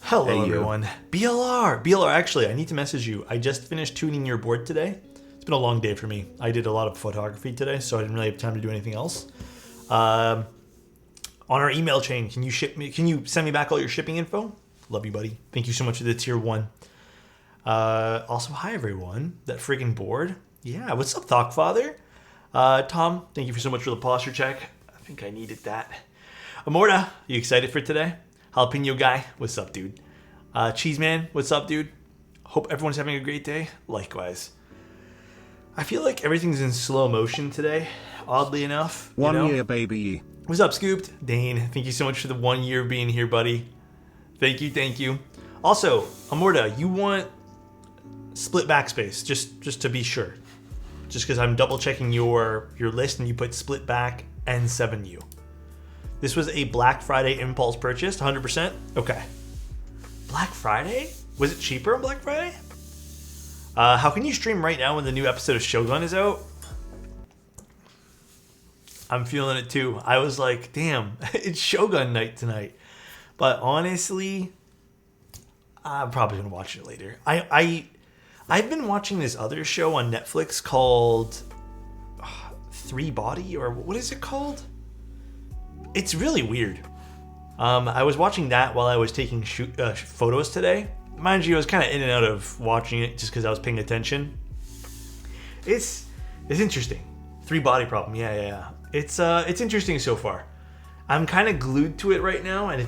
Hello, Hey, everyone. BLR, actually, I need to message you. I just finished tuning your board today. It's been a long day for me. I did a lot of photography today, so I didn't really have time to do anything else. On our email chain, can you send me back all your shipping info? Love you, buddy. Thank you so much for the tier 1. Also, hi, everyone. That friggin' board. Yeah, what's up, Thoughtfather? Tom, thank you so much for the posture check. I think I needed that. Amorta, you excited for today? Jalapeno guy, what's up, dude? Cheeseman, what's up, dude? Hope everyone's having a great day. Likewise. I feel like everything's in slow motion today, oddly enough. 1 year, baby. What's up, Scooped? Dane, thank you so much for the 1 year being here, buddy. Thank you. Also, Amorta, you want split backspace, just to be sure. Just because I'm double checking your list and you put split back N7U. This was a Black Friday impulse purchase, 100%. Okay. Black Friday? Was it cheaper on Black Friday? How can you stream right now when the new episode of Shogun is out? I'm feeling it too. I was like, damn, it's Shogun night tonight. But honestly, I'm probably gonna watch it later. I've been watching this other show on Netflix called Three Body, or what is it called? It's really weird. I was watching that while I was taking photos today. Mind you, I was kind of in and out of watching it just because I was paying attention. It's interesting. Three Body Problem. Yeah. It's interesting so far. I'm kind of glued to it right now, and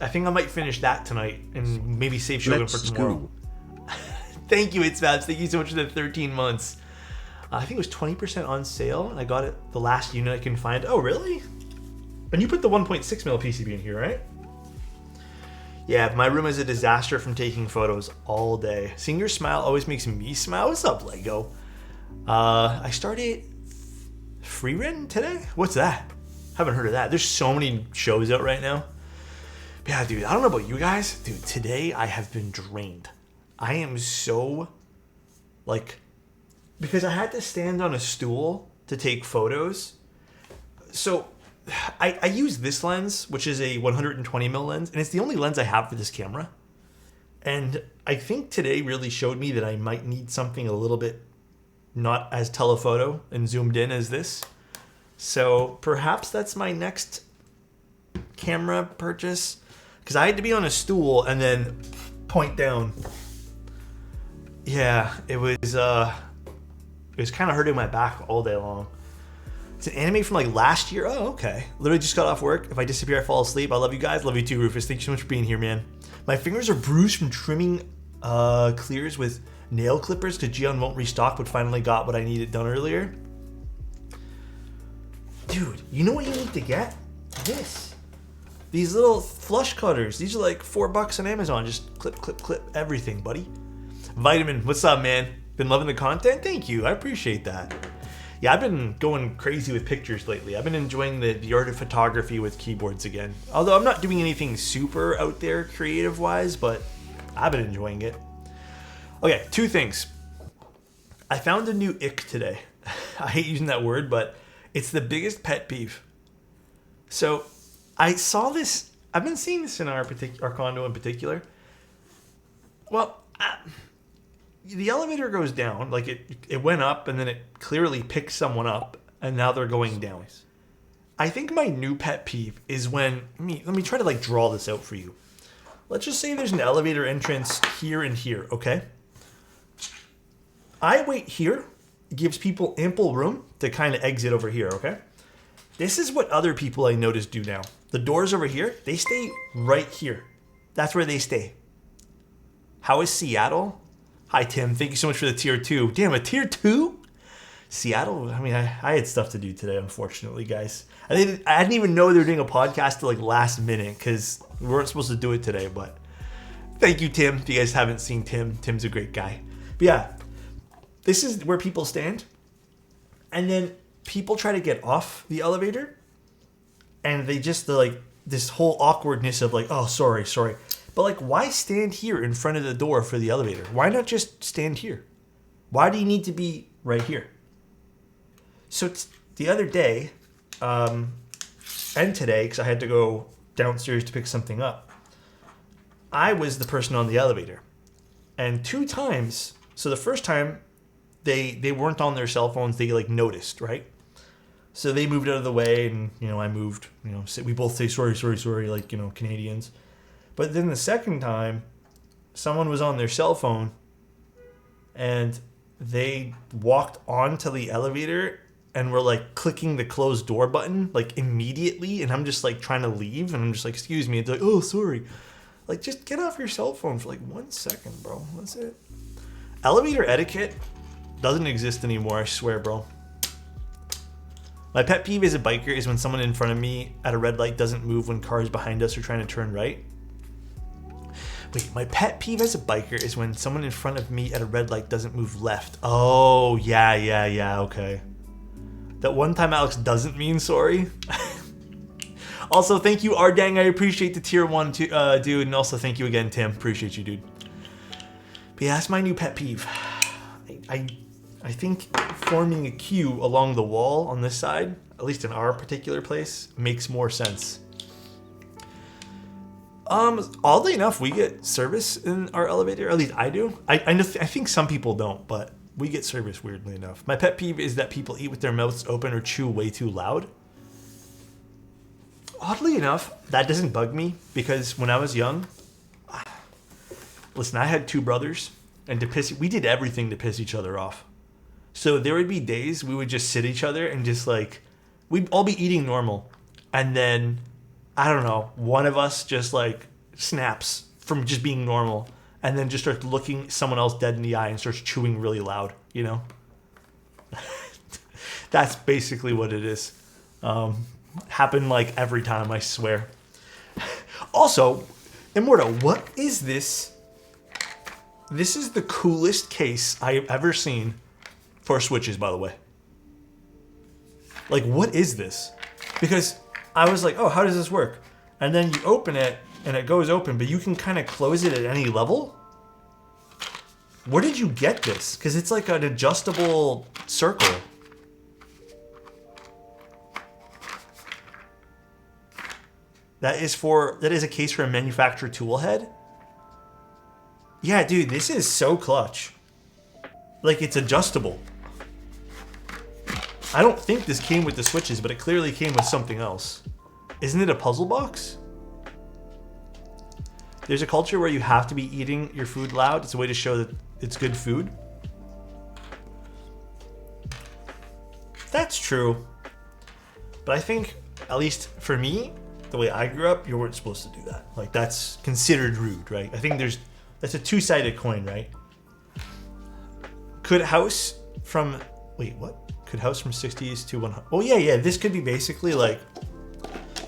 I think I might finish that tonight and maybe save Shogun for tomorrow. Thank you, It's Babs. Thank you so much for the 13 months. I think it was 20% on sale, and I got it the last unit I can find. Oh, really? And you put the 1.6 mil PCB in here, right? Yeah, my room is a disaster from taking photos all day. Seeing your smile always makes me smile. What's up, Lego? I started Freerun today? What's that? Haven't heard of that. There's so many shows out right now. Yeah, dude, I don't know about you guys. Dude, today I have been drained. I am so, because I had to stand on a stool to take photos. So I use this lens, which is a 120 mil lens, and it's the only lens I have for this camera. And I think today really showed me that I might need something a little bit not as telephoto and zoomed in as this. So perhaps that's my next camera purchase, because I had to be on a stool and then point down. Yeah, it was kind of hurting my back all day long. It's an anime from last year. Oh, okay. Literally just got off work. If I disappear, I fall asleep. I love you guys. Love you too, Rufus. Thank you so much for being here, man. My fingers are bruised from trimming clears with nail clippers because Gion won't restock, but finally got what I needed done earlier. Dude, you know what you need to get? This. These little flush cutters. These are like $4 on Amazon. Just clip everything, buddy. Vitamin, what's up, man? Been loving the content? Thank you. I appreciate that. Yeah, I've been going crazy with pictures lately. I've been enjoying the art of photography with keyboards again. Although I'm not doing anything super out there creative-wise, but I've been enjoying it. Okay, 2 things. I found a new ick today. I hate using that word, but it's the biggest pet peeve. So I saw this. I've been seeing this in our condo in particular. Well, the elevator goes down, it went up and then it clearly picked someone up and now they're going down. I think my new pet peeve is when, let me try to draw this out for you. Let's just say there's an elevator entrance here and here, okay? I wait here, it gives people ample room to kind of exit over here, okay? This is what other people I notice do now. The doors over here, they stay right here. That's where they stay. How is Seattle? Hi, Tim. Thank you so much for the tier 2. Damn, a tier 2? Seattle? I mean, I had stuff to do today, unfortunately, guys. I didn't even know they were doing a podcast till last minute because we weren't supposed to do it today, but thank you, Tim. If you guys haven't seen Tim, Tim's a great guy. But yeah, this is where people stand. And then people try to get off the elevator and they just, this whole awkwardness of oh, sorry. But why stand here in front of the door for the elevator? Why not just stand here? Why do you need to be right here? So the other day, and today, because I had to go downstairs to pick something up, I was the person on the elevator. And 2 times, so the first time, they weren't on their cell phones, they like noticed, right? So they moved out of the way, and, you know, I moved, you know, we both say sorry, like, you know, Canadians. But then the second time, someone was on their cell phone, and they walked onto the elevator and were like clicking the closed door button like immediately, and I'm just like trying to leave, and I'm just like, excuse me, and they're like, oh, sorry. Like, just get off your cell phone for like 1 second, bro. That's it. Elevator etiquette doesn't exist anymore, I swear, bro. My pet peeve as a biker is when someone in front of me at a red light doesn't move when cars behind us are trying to turn right. Wait, my pet peeve as a biker is when someone in front of me at a red light doesn't move left. Oh, yeah, okay. That one time Alex doesn't mean sorry. Also, thank you, Ardang. I appreciate the tier 1, dude. And also, thank you again, Tim. Appreciate you, dude. But yeah, that's my new pet peeve. I think forming a queue along the wall on this side, at least in our particular place, makes more sense. Oddly enough, we get service in our elevator. At least I do. I think some people don't, but we get service weirdly enough. My pet peeve is that people eat with their mouths open or chew way too loud. Oddly enough, that doesn't bug me because when I was young, listen, I had 2 brothers, and we did everything to piss each other off. So there would be days we would just sit each other and just like, we'd all be eating normal, and then I don't know, one of us just like snaps from just being normal, and then just starts looking someone else dead in the eye and starts chewing really loud, you know? That's basically what it is. Happen like every time, I swear. Also, Immortal, what is this? This is the coolest case I've ever seen for Switches, by the way. Like, what is this? Because I was like, oh, how does this work? And then you open it, and it goes open, but you can kind of close it at any level? Where did you get this? Because it's like an adjustable circle. That is a case for a manufacturer tool head? Yeah, dude, this is so clutch. Like, it's adjustable. I don't think this came with the Switches, but it clearly came with something else. Isn't it a puzzle box? There's a culture where you have to be eating your food loud. It's a way to show that it's good food. That's true. But I think, at least for me, the way I grew up, you weren't supposed to do that. Like, that's considered rude, right? I think that's a 2-sided coin, right? Could house from, wait, what? Could house from 60s to 100. Oh, yeah, this could be basically like,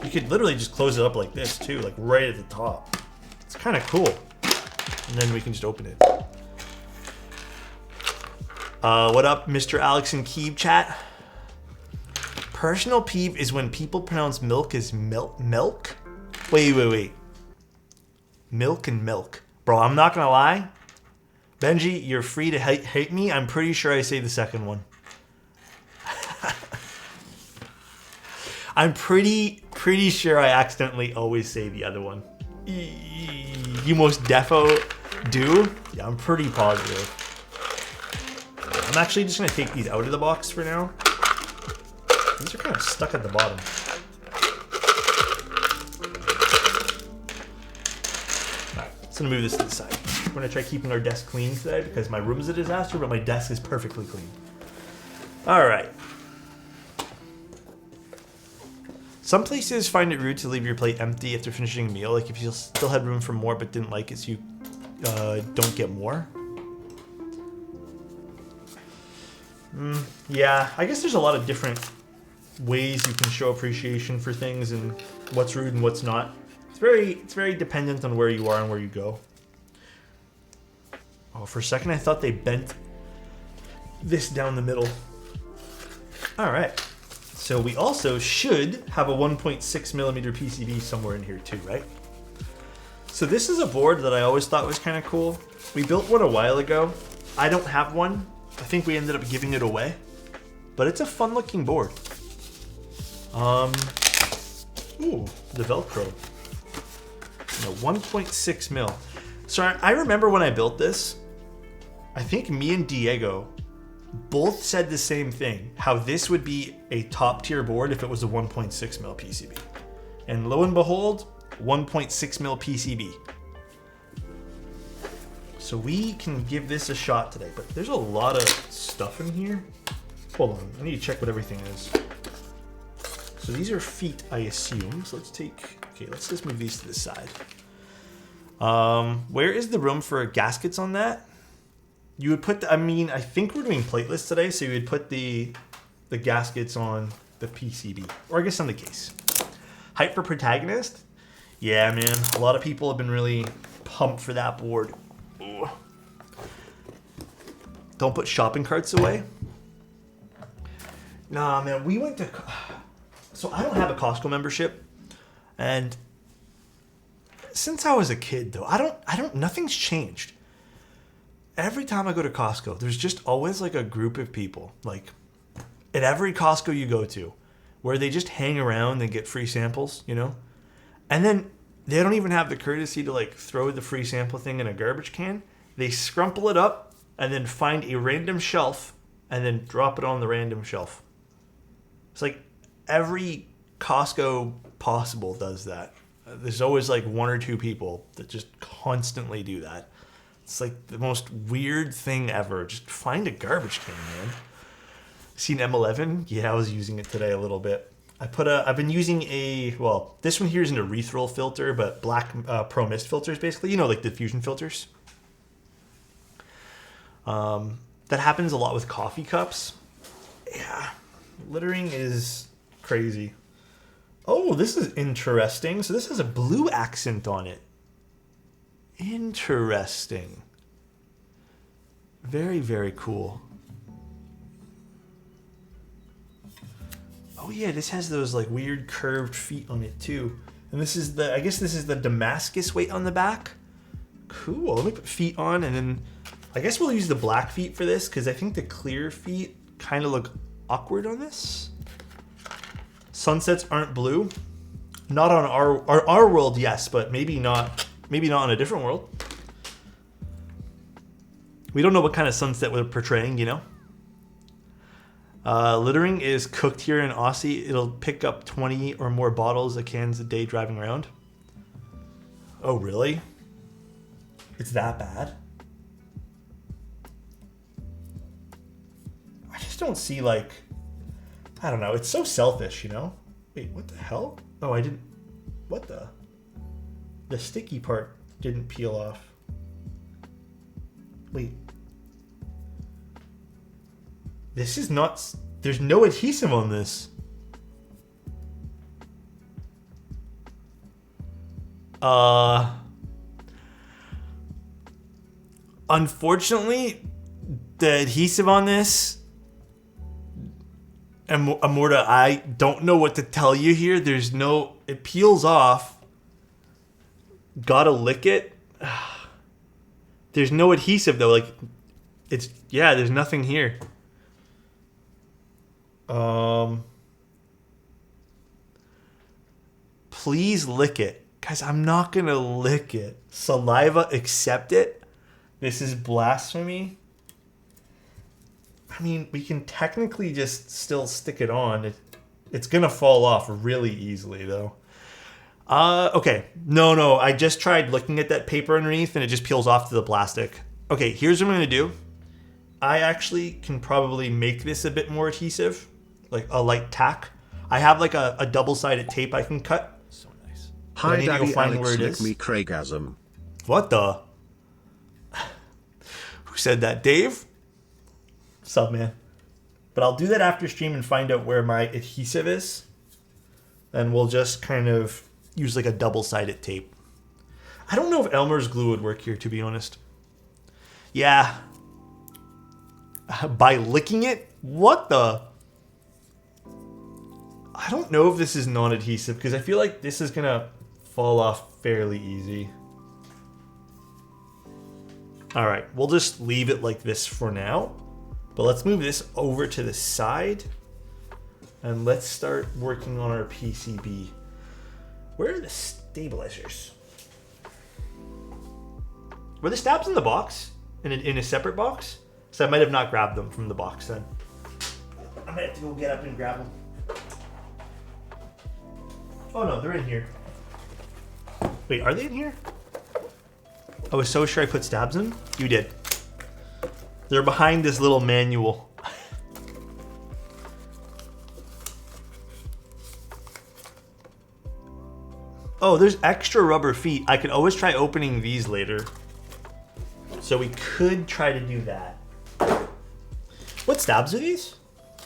you could literally just close it up like this too, like right at the top. It's kind of cool. And then we can just open it. What up, Mr. Alex and Keeb chat? Personal peeve is when people pronounce milk as milk. Wait. Milk and milk. Bro, I'm not gonna lie. Benji, you're free to hate me. I'm pretty sure I say the second one. I'm pretty sure I accidentally always say the other one. You most defo do? Yeah, I'm pretty positive. I'm actually just gonna take these out of the box for now. These are kind of stuck at the bottom. Alright, just gonna move this to the side. We're gonna try keeping our desk clean today because my room is a disaster, but my desk is perfectly clean. Alright. Some places find it rude to leave your plate empty after finishing a meal. Like if you still had room for more but didn't like it, so you don't get more. Yeah, I guess there's a lot of different ways you can show appreciation for things and what's rude and what's not. It's very dependent on where you are and where you go. Oh, for a second I thought they bent this down the middle. All right. So we also should have a 1.6 millimeter PCB somewhere in here too, right? So this is a board that I always thought was kind of cool. We built one a while ago. I don't have one. I think we ended up giving it away, but it's a fun looking board. Ooh, the Velcro. No, 1.6 mil. So I remember when I built this, I think me and Diego both said the same thing, how this would be a top tier board if it was a 1.6 mil PCB. And lo and behold, 1.6 mil PCB. So we can give this a shot today, but there's a lot of stuff in here. Hold on, I need to check what everything is. So these are feet, I assume. So let's just move these to the side. Where is the room for gaskets on that? You would put, I think we're doing platelets today, so you would put the gaskets on the PCB, or I guess on the case. Hype for protagonist? Yeah, man, a lot of people have been really pumped for that board. Ooh. Don't put shopping carts away. Nah, man, we went to, so I don't have a Costco membership, and since I was a kid though, nothing's changed. Every time I go to Costco, there's just always like a group of people, like at every Costco you go to, where they just hang around and get free samples, you know? And then they don't even have the courtesy to like throw the free sample thing in a garbage can. They scrumple it up and then find a random shelf and then drop it on the random shelf. It's like every Costco possible does that. There's always like one or two people that just constantly do that. It's like the most weird thing ever. Just find a garbage can, man. Seen M11? Yeah, I was using it today a little bit. I've been using this one here isn't a Reithroll filter, but black Pro Mist filters, basically. You know, like diffusion filters. That happens a lot with coffee cups. Yeah, littering is crazy. Oh, this is interesting. So this has a blue accent on it. Interesting. Very, very cool. Oh yeah, this has those like weird curved feet on it too. And this is I guess this is the Damascus weight on the back. Cool, let me put feet on and then I guess we'll use the black feet for this because I think the clear feet kind of look awkward on this. Sunsets aren't blue. Not on our world, yes, but maybe not on a different world. We don't know what kind of sunset we're portraying, you know? Littering is cooked here in Aussie. It'll pick up 20 or more bottles of cans a day driving around. Oh, really? It's that bad? I just don't see like, I don't know. It's so selfish, you know? Wait, what the hell? Oh, I didn't, what the? The sticky part didn't peel off. Wait. This is not... There's no adhesive on this. Unfortunately, the adhesive on this... And Amorta, I don't know what to tell you here. There's no... It peels off. Gotta lick it. There's no adhesive though. Like, it's... Yeah, there's nothing here. Please lick it. Guys, I'm not gonna lick it. Saliva, accept it. This is blasphemy. I mean, we can technically just still stick it on. It's gonna fall off really easily though. Okay. No. I just tried looking at that paper underneath and it just peels off to the plastic. Okay, here's what I'm gonna do. I actually can probably make this a bit more adhesive. Like a light tack. I have like a double-sided tape I can cut. So nice. Hi, Daddy Alex, lick me Craigasm. What the? Who said that? Dave? What's up, man? But I'll do that after stream and find out where my adhesive is. And we'll just kind of use like a double-sided tape. I don't know if Elmer's glue would work here, to be honest. Yeah. By licking it? What the? I don't know if this is non-adhesive because I feel like this is gonna fall off fairly easy. All right, we'll just leave it like this for now. But let's move this over to the side and let's start working on our PCB. Where are the stabilizers? Were the stabs in the box? In a separate box? So I might have not grabbed them from the box then. I might have to go get up and grab them. Oh no, they're in here. Wait, are they in here? I was so sure I put stabs in. You did. They're behind this little manual. Oh, there's extra rubber feet. I could always try opening these later. So we could try to do that. What stabs are these?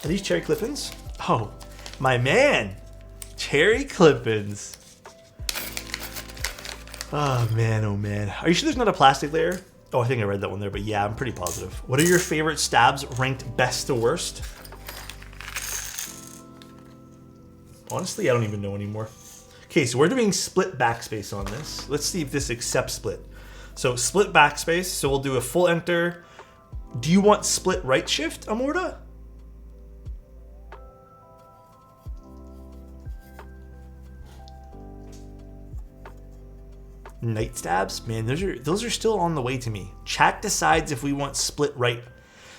Are these cherry clip-ins? Oh, my man. Cherry clip-ins. Oh man, oh man. Are you sure there's not a plastic layer? Oh, I think I read that one there, but yeah, I'm pretty positive. What are your favorite stabs ranked best to worst? Honestly, I don't even know anymore. Okay, so we're doing split backspace on this. Let's see if this accepts split. So split backspace, so we'll do a full enter. Do you want split right shift, Amorta? Night stabs? Man, those are still on the way to me. Chat decides if we want split right.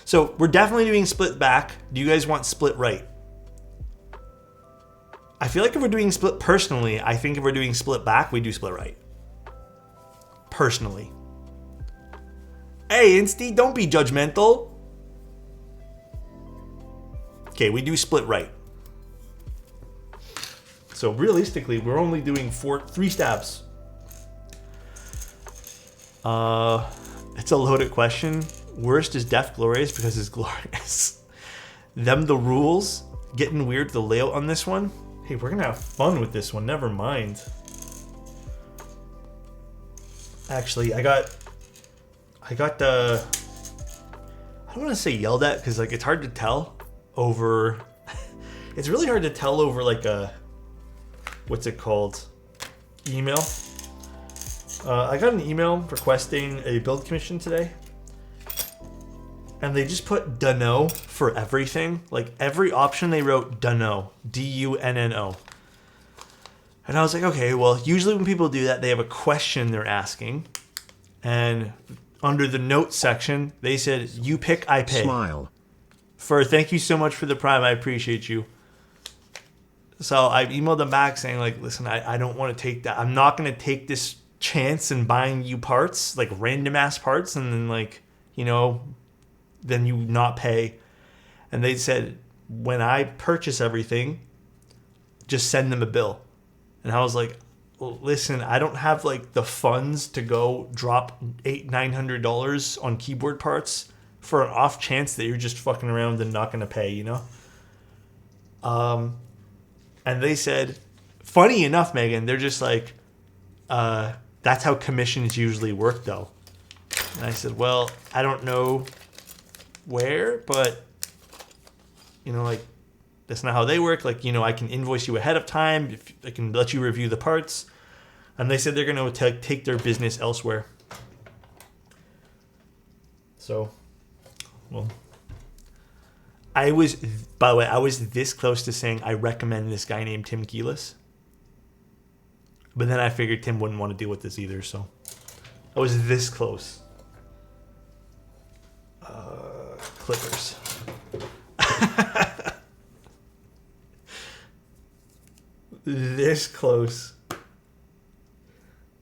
So we're definitely doing split back. Do you guys want split right? I feel like if we're doing split personally, I think if we're doing split back, we do split right. Personally. Hey, Insty, don't be judgmental. Okay, we do split right. So realistically, we're only doing 3 stabs. It's a loaded question. Worst is Death Glorious because it's glorious. Them the rules. Getting weird the layout on this one. Hey, we're gonna have fun with this one. Never mind. Actually, I got the. I don't want to say yelled at because like it's hard to tell over. It's really hard to tell over like a. What's it called? Email. I got an email requesting a build commission today. And they just put dunno for everything. Like every option they wrote dunno. D-U-N-N-O. And I was like, okay, well, usually when people do that, they have a question they're asking. And under the notes section, they said, you pick, I pay. Smile. Thank you so much for the Prime. I appreciate you. So I emailed them back saying like, listen, I don't want to take that. I'm not going to take this chance in buying you parts, like random ass parts, and then like, you know, then you not pay. And they said, when I purchase everything, just send them a bill. And I was like, well, listen, I don't have like the funds to go drop $800-900 on keyboard parts for an off chance that you're just fucking around and not going to pay, you know? And they said, funny enough, Megan, they're just like, that's how commissions usually work though. And I said, well, I don't know where, but you know, like that's not how they work. Like, you know, I can invoice you ahead of time. If I can let you review the parts. And they said they're going to take their business elsewhere. So, well, by the way, I was this close to saying I recommend this guy named Tim Keelis. But then I figured Tim wouldn't want to deal with this either, so I was this close. Clippers. This close.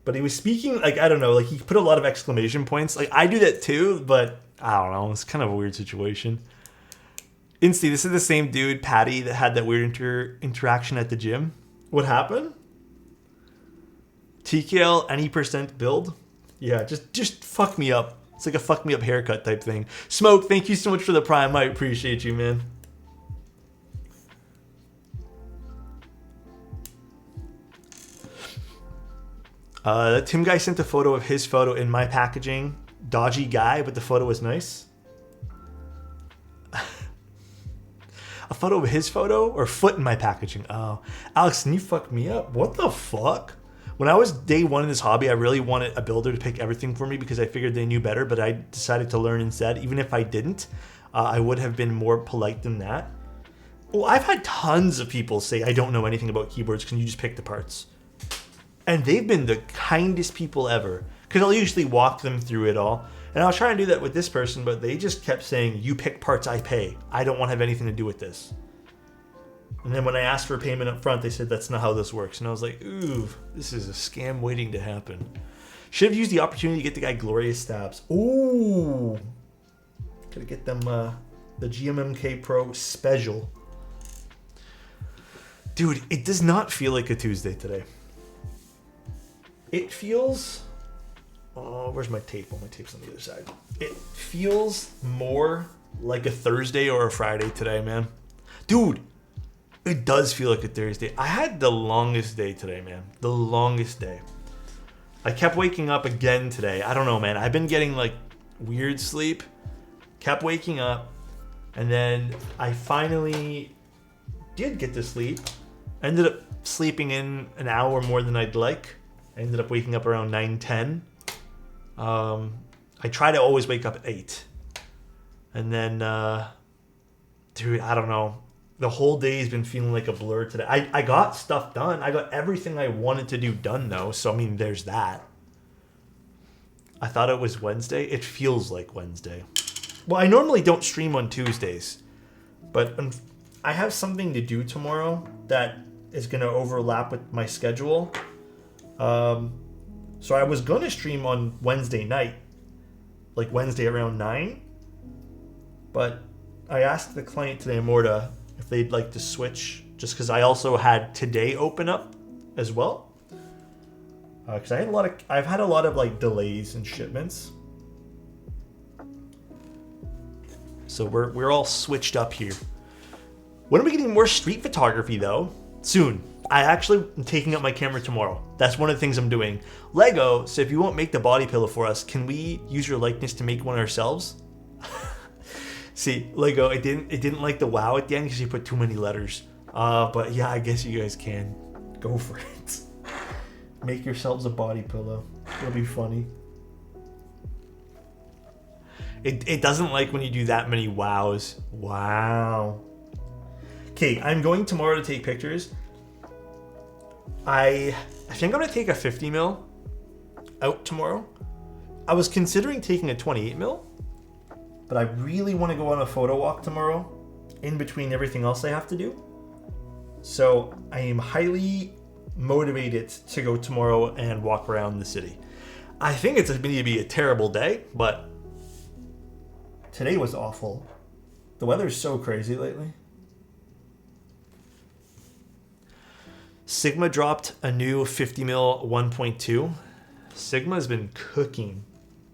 But he was speaking, like, I don't know, like he put a lot of exclamation points. Like I do that too, but I don't know. It's kind of a weird situation. Insty, this is the same dude, Patty, that had that weird interaction at the gym. What happened? TKL any percent build? Yeah, just fuck me up. It's like a fuck me up haircut type thing. Smoke, thank you so much for the Prime. I appreciate you, man. That Tim guy sent a photo of his photo in my packaging. Dodgy guy, but the photo was nice. A photo of his photo or foot in my packaging? Oh, Alex, can you fuck me up? What the fuck? When I was day one in this hobby, I really wanted a builder to pick everything for me because I figured they knew better, but I decided to learn instead. Even if I didn't, I would have been more polite than that. Well, I've had tons of people say, I don't know anything about keyboards. Can you just pick the parts? And they've been the kindest people ever. Because I'll usually walk them through it all. And I was trying to do that with this person, but they just kept saying, you pick parts, I pay. I don't want to have anything to do with this. And then when I asked for payment up front, they said, that's not how this works. And I was like, ooh, this is a scam waiting to happen. Should have used the opportunity to get the guy Glorious Stabs. Ooh. Gotta get them the GMMK Pro Special. Dude, it does not feel like a Tuesday today. It feels... Oh, where's my tape? Oh, my tape's on the other side. It feels more like a Thursday or a Friday today, man. Dude, it does feel like a Thursday. I had the longest day today, man. The longest day. I kept waking up again today. I don't know, man. I've been getting like weird sleep. Kept waking up. And then I finally did get to sleep. Ended up sleeping in an hour more than I'd like. I ended up waking up around 9:10. I try to always wake up at 8. And then, dude, I don't know. The whole day has been feeling like a blur today. I got stuff done. I got everything I wanted to do done, though. So, I mean, there's that. I thought it was Wednesday. It feels like Wednesday. Well, I normally don't stream on Tuesdays. But I have something to do tomorrow that is going to overlap with my schedule. So I was going to stream on Wednesday night. Like Wednesday around 9. But I asked the client today, Morta, if they'd like to switch. Just because I also had today open up as well. Because I've had a lot of like delays in shipments. So we're all switched up here. When are we getting more street photography though? Soon. I actually am taking up my camera tomorrow. That's one of the things I'm doing. Lego, so if you won't make the body pillow for us, can we use your likeness to make one ourselves? See, Lego, it didn't like the wow at the end because you put too many letters. But yeah, I guess you guys can. Go for it. Make yourselves a body pillow. It'll be funny. It doesn't like when you do that many wows. Wow. Okay, I'm going tomorrow to take pictures. I think I'm going to take a 50mm out tomorrow. I was considering taking a 28mm, but I really want to go on a photo walk tomorrow in between everything else I have to do. So I am highly motivated to go tomorrow and walk around the city. I think it's going to be a terrible day, but today was awful. The weather's so crazy lately. Sigma dropped a new 50mm 1.2. Sigma's been cooking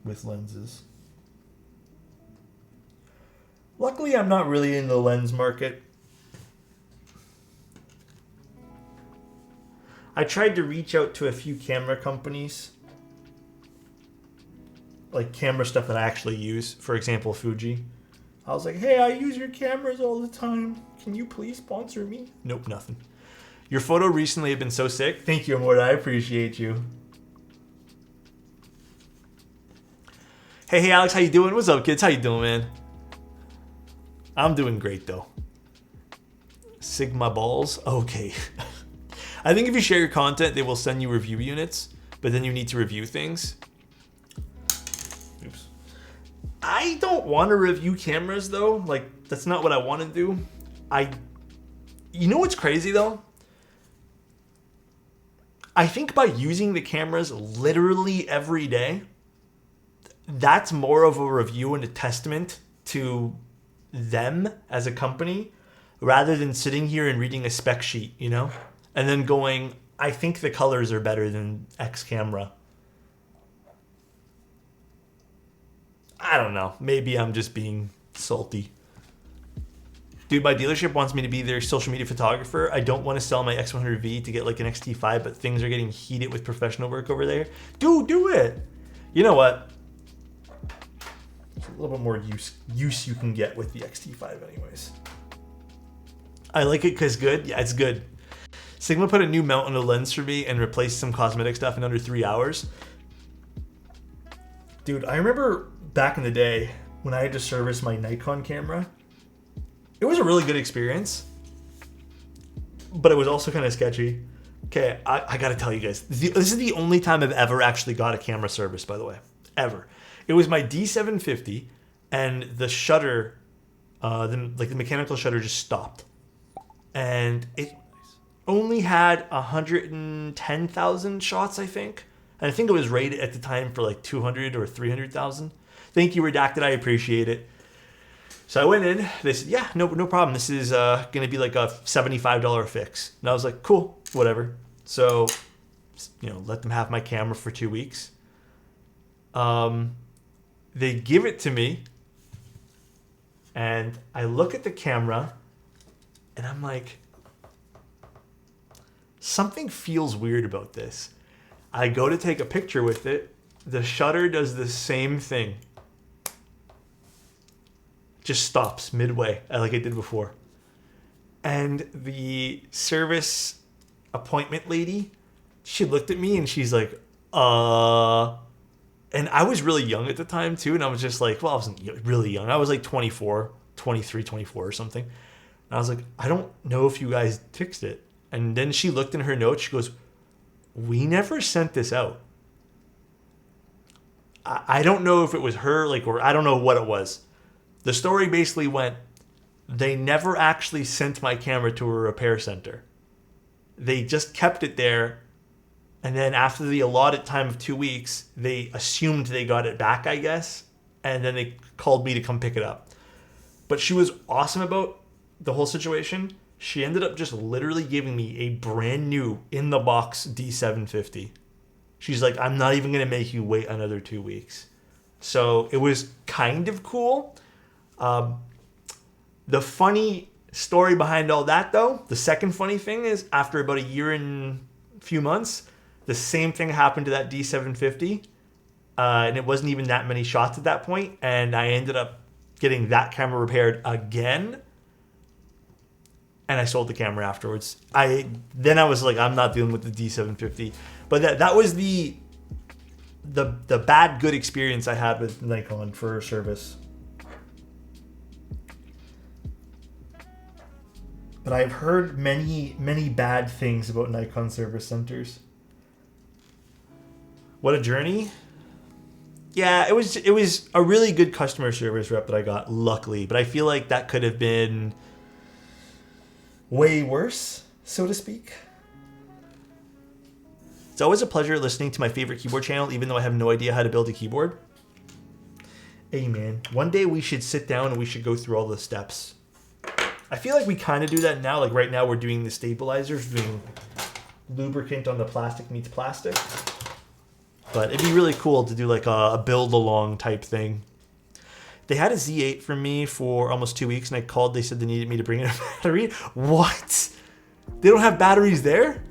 with lenses. Luckily, I'm not really in the lens market. I tried to reach out to a few camera companies. Like camera stuff that I actually use. For example, Fuji. I was like, hey, I use your cameras all the time. Can you please sponsor me? Nope, nothing. Your photo recently had been so sick. Thank you, Amorta. I appreciate you. Hey, Alex, how you doing? What's up, kids? How you doing, man? I'm doing great, though. Sigma balls? Okay. I think if you share your content, they will send you review units, but then you need to review things. Oops. I don't want to review cameras, though. Like, that's not what I want to do. You know what's crazy, though? I think by using the cameras literally every day, that's more of a review and a testament to them as a company rather than sitting here and reading a spec sheet, you know? And then going, I think the colors are better than X camera. I don't know. Maybe I'm just being salty. Dude, my dealership wants me to be their social media photographer. I don't want to sell my X100V to get like an XT5, but things are getting heated with professional work over there. Dude, do it. You know what? There's a little bit more use you can get with the XT5 anyways. I like it because good. Yeah, it's good. Sigma put a new mount on the lens for me and replaced some cosmetic stuff in under 3 hours. Dude, I remember back in the day when I had to service my Nikon camera. It was a really good experience, but it was also kind of sketchy. Okay, I got to tell you guys. This is the only time I've ever actually got a camera service, by the way. Ever. It was my D750, and the shutter, the mechanical shutter just stopped. And it only had 110,000 shots, I think. And I think it was rated at the time for like 200 or 300,000. Thank you, Redacted. I appreciate it. So I went in. They said, yeah, no problem. This is going to be like a $75 fix. And I was like, cool, whatever. So, let them have my camera for 2 weeks. They give it to me. And I look at the camera. And I'm like, something feels weird about this. I go to take a picture with it. The shutter does the same thing. Just stops midway, like it did before. And the service appointment lady, she looked at me and she's like, And I was really young at the time too. And I was just like, well, I wasn't really young. I was like 24 or something. And I was like, I don't know if you guys fixed it. And then she looked in her notes. She goes, we never sent this out. I don't know if it was her, or I don't know what it was. The story basically went, they never actually sent my camera to a repair center. They just kept it there. And then after the allotted time of 2 weeks, they assumed they got it back, I guess. And then they called me to come pick it up. But she was awesome about the whole situation. She ended up just literally giving me a brand new in the box D750. She's like, I'm not even going to make you wait another 2 weeks. So it was kind of cool. The funny story behind all that, though, the second funny thing is after about a year and a few months, the same thing happened to that D750. And it wasn't even that many shots at that point. And I ended up getting that camera repaired again. And I sold the camera afterwards. Then I was like, I'm not dealing with the D750. But that was the bad good experience I had with Nikon for service. But I've heard many, many bad things about Nikon service centers. What a journey. Yeah, it was a really good customer service rep that I got, luckily. But I feel like that could have been way worse, so to speak. It's always a pleasure listening to my favorite keyboard channel, even though I have no idea how to build a keyboard. Hey man, one day we should sit down and we should go through all the steps. I feel like we kind of do that now. Like right now we're doing the stabilizers, doing lubricant on the plastic meets plastic. But it'd be really cool to do like a build along type thing. They had a Z8 for me for almost 2 weeks, and I called. They said they needed me to bring in a battery. What? They don't have batteries there?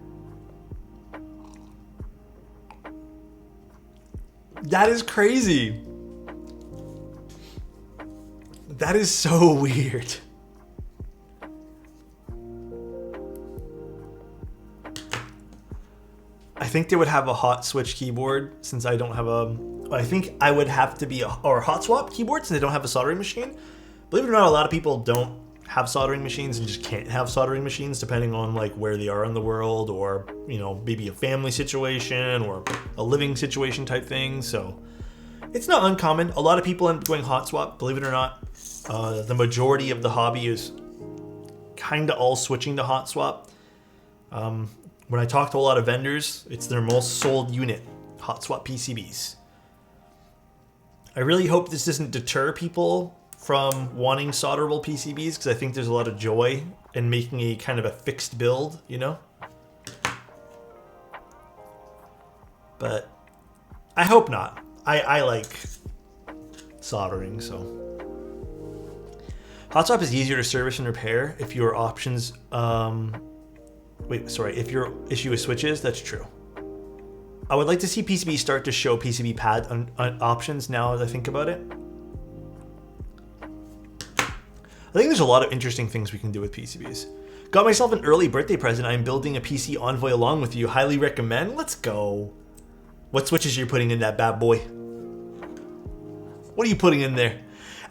That is crazy. That is so weird. I think they would have a hot switch keyboard since I don't have I think I would have to be or hot swap keyboard since they don't have a soldering machine. Believe it or not, a lot of people don't have soldering machines and just can't have soldering machines depending on like where they are in the world, or maybe a family situation or a living situation type thing. So it's not uncommon. A lot of people end up going hot swap. Believe it or not, the majority of the hobby is kind of all switching to hot swap. When I talk to a lot of vendors, it's their most sold unit, hot swap PCBs. I really hope this doesn't deter people from wanting solderable PCBs, because I think there's a lot of joy in making a kind of a fixed build, But I hope not. I like soldering, so. Hot swap is easier to service and repair if your options... if your issue is switches, that's true. I would like to see PCB start to show PCB pad options now as I think about it. I think there's a lot of interesting things we can do with PCBs. Got myself an early birthday present. I'm building a PC Envoy along with you. Highly recommend. Let's go. What switches are you putting in that bad boy? What are you putting in there?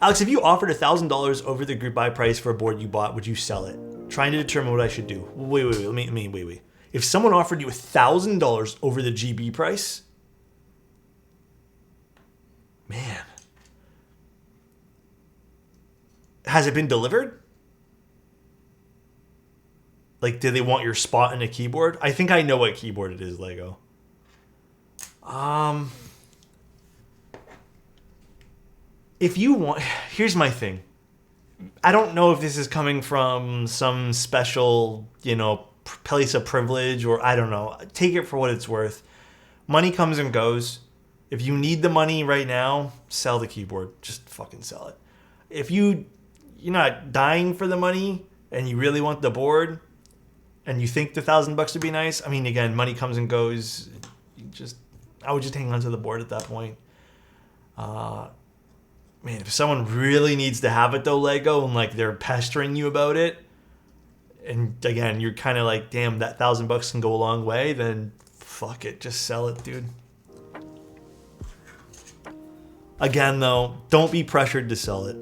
Alex, if you offered $1,000 over the group buy price for a board you bought, would you sell it? Trying to determine what I should do. Wait. If someone offered you $1,000 over the GB price, man, has it been delivered? Like, do they want your spot in a keyboard? I think I know what keyboard it is, Lego. If you want, here's my thing. I don't know if this is coming from some special, place of privilege, or I don't know. Take it for what it's worth. Money comes and goes. If you need the money right now, sell the keyboard. Just fucking sell it. If you're not dying for the money and you really want the board and you think the $1,000 would be nice, I mean, again, money comes and goes. I would just hang on to the board at that point. Man, if someone really needs to have it though, Lego, and like they're pestering you about it, and again, you're kind of like, damn, that $1,000 can go a long way, then fuck it, just sell it, dude. Again, though, don't be pressured to sell it.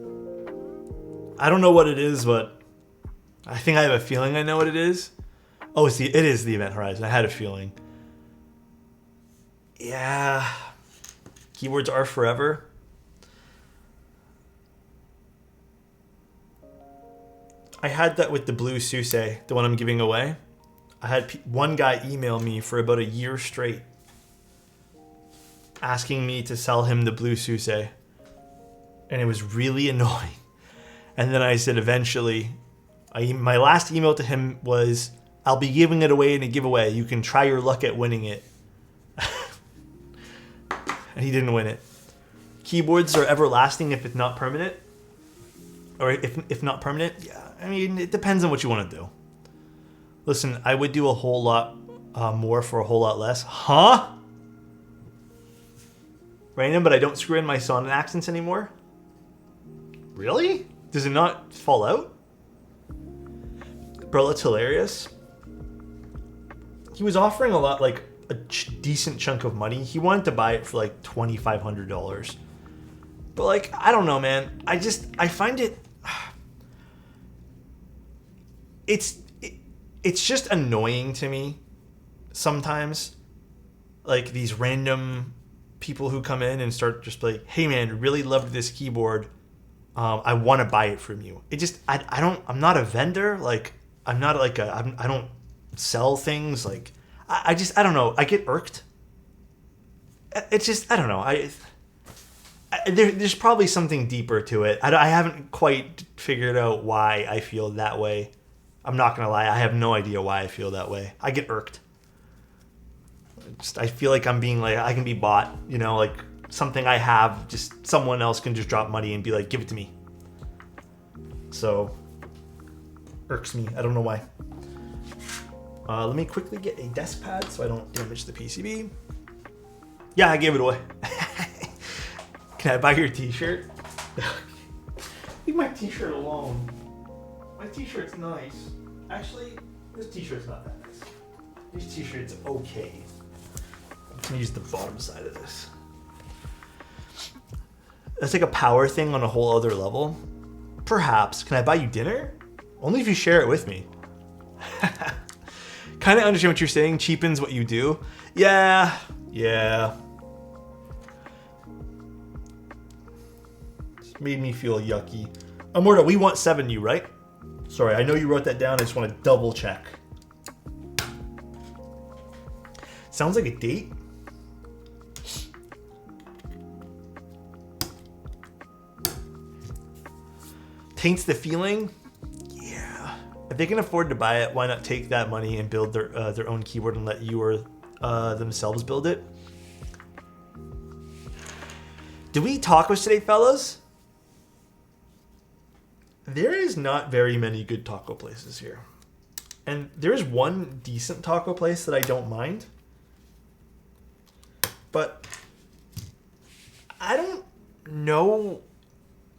I don't know what it is, but I think I have a feeling I know what it is. Oh, it is the Event Horizon. I had a feeling. Yeah, keyboards are forever. I had that with the blue Suse, the one I'm giving away. I had one guy email me for about a year straight asking me to sell him the blue Suse. And it was really annoying. And then I said eventually, my last email to him was, I'll be giving it away in a giveaway. You can try your luck at winning it. And he didn't win it. Keyboards are everlasting if it's not permanent. Or if not permanent, yeah. I mean, it depends on what you want to do. Listen, I would do a whole lot more for a whole lot less. Huh? Random, but I don't screw in my sonnet accents anymore? Really? Does it not fall out? Bro, that's hilarious. He was offering a lot, like a decent chunk of money. He wanted to buy it for like $2,500. But like, I don't know, man. I find it... It's just annoying to me sometimes. Like these random people who come in and start just like, hey man, really loved this keyboard. I want to buy it from you. It just, I'm not a vendor. Like I'm not like I don't sell things. Like I don't know. I get irked. It's just, I don't know. There's probably something deeper to it. I haven't quite figured out why I feel that way. I'm not going to lie. I have no idea why I feel that way. I get irked. I feel like I'm being like, I can be bought, like something I have, just someone else can just drop money and be like, give it to me. So, irks me. I don't know why. Let me quickly get a desk pad so I don't damage the PCB. Yeah, I gave it away. Can I buy your t-shirt? Leave my t-shirt alone. My t-shirt's nice. Actually, this t-shirt's not that nice. This t-shirt's okay. I'm gonna use the bottom side of this. That's like a power thing on a whole other level. Perhaps. Can I buy you dinner? Only if you share it with me. Kind of understand what you're saying. Cheapens what you do. Yeah. It's made me feel yucky. Amorta, we want 7U, right? Sorry, I know you wrote that down. I just want to double check. Sounds like a date. Taints the feeling. Yeah. If they can afford to buy it, why not take that money and build their own keyboard and let you or themselves build it? Did we eat tacos today, fellas? There is not very many good taco places here. And there is one decent taco place that I don't mind. But I don't know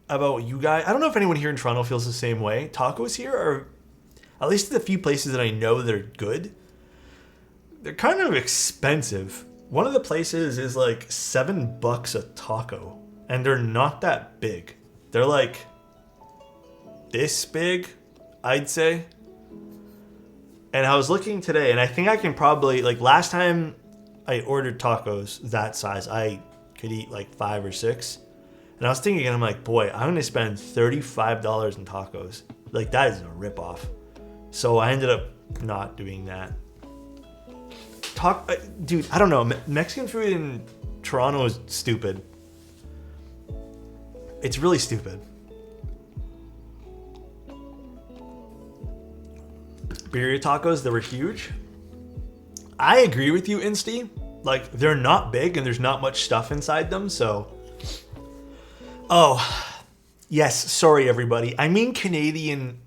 about you guys. I don't know if anyone here in Toronto feels the same way. Tacos here are, at least the few places that I know that are good, they're kind of expensive. One of the places is like $7 a taco. And they're not that big. They're like this big, I'd say. And I was looking today, and I think I can probably, like, last time I ordered tacos that size, I could eat like 5 or 6. And I was thinking, and I'm like, boy, I'm going to spend $35 in tacos. Like, that is a ripoff. So I ended up not doing that. Dude, I don't know. Mexican food in Toronto is stupid. It's really stupid. Birria tacos, they were huge. I agree with you, Insty. Like, they're not big and there's not much stuff inside them, so... Oh, yes, sorry everybody. I mean Canadian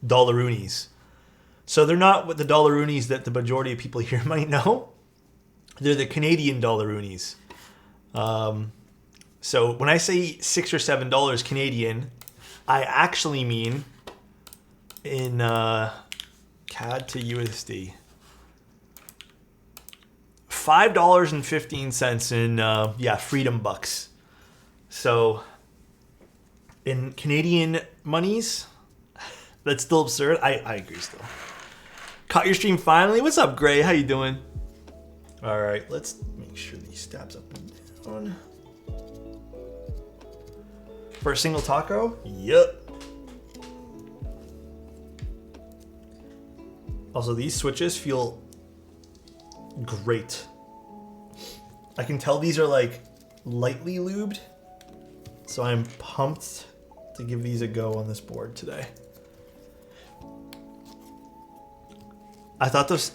dollaroonies. So they're not what the dollaroonies that the majority of people here might know. They're the Canadian dollaroonies. So when I say $6 or $7 Canadian, I actually mean in CAD to USD. $5.15 in freedom bucks. So in Canadian monies, that's still absurd. I agree still. Caught your stream finally. What's up, Gray? How you doing? All right, let's make sure these stabs up and down. For a single taco? Yep. Also, these switches feel great. I can tell these are like lightly lubed. So I'm pumped to give these a go on this board today. I thought those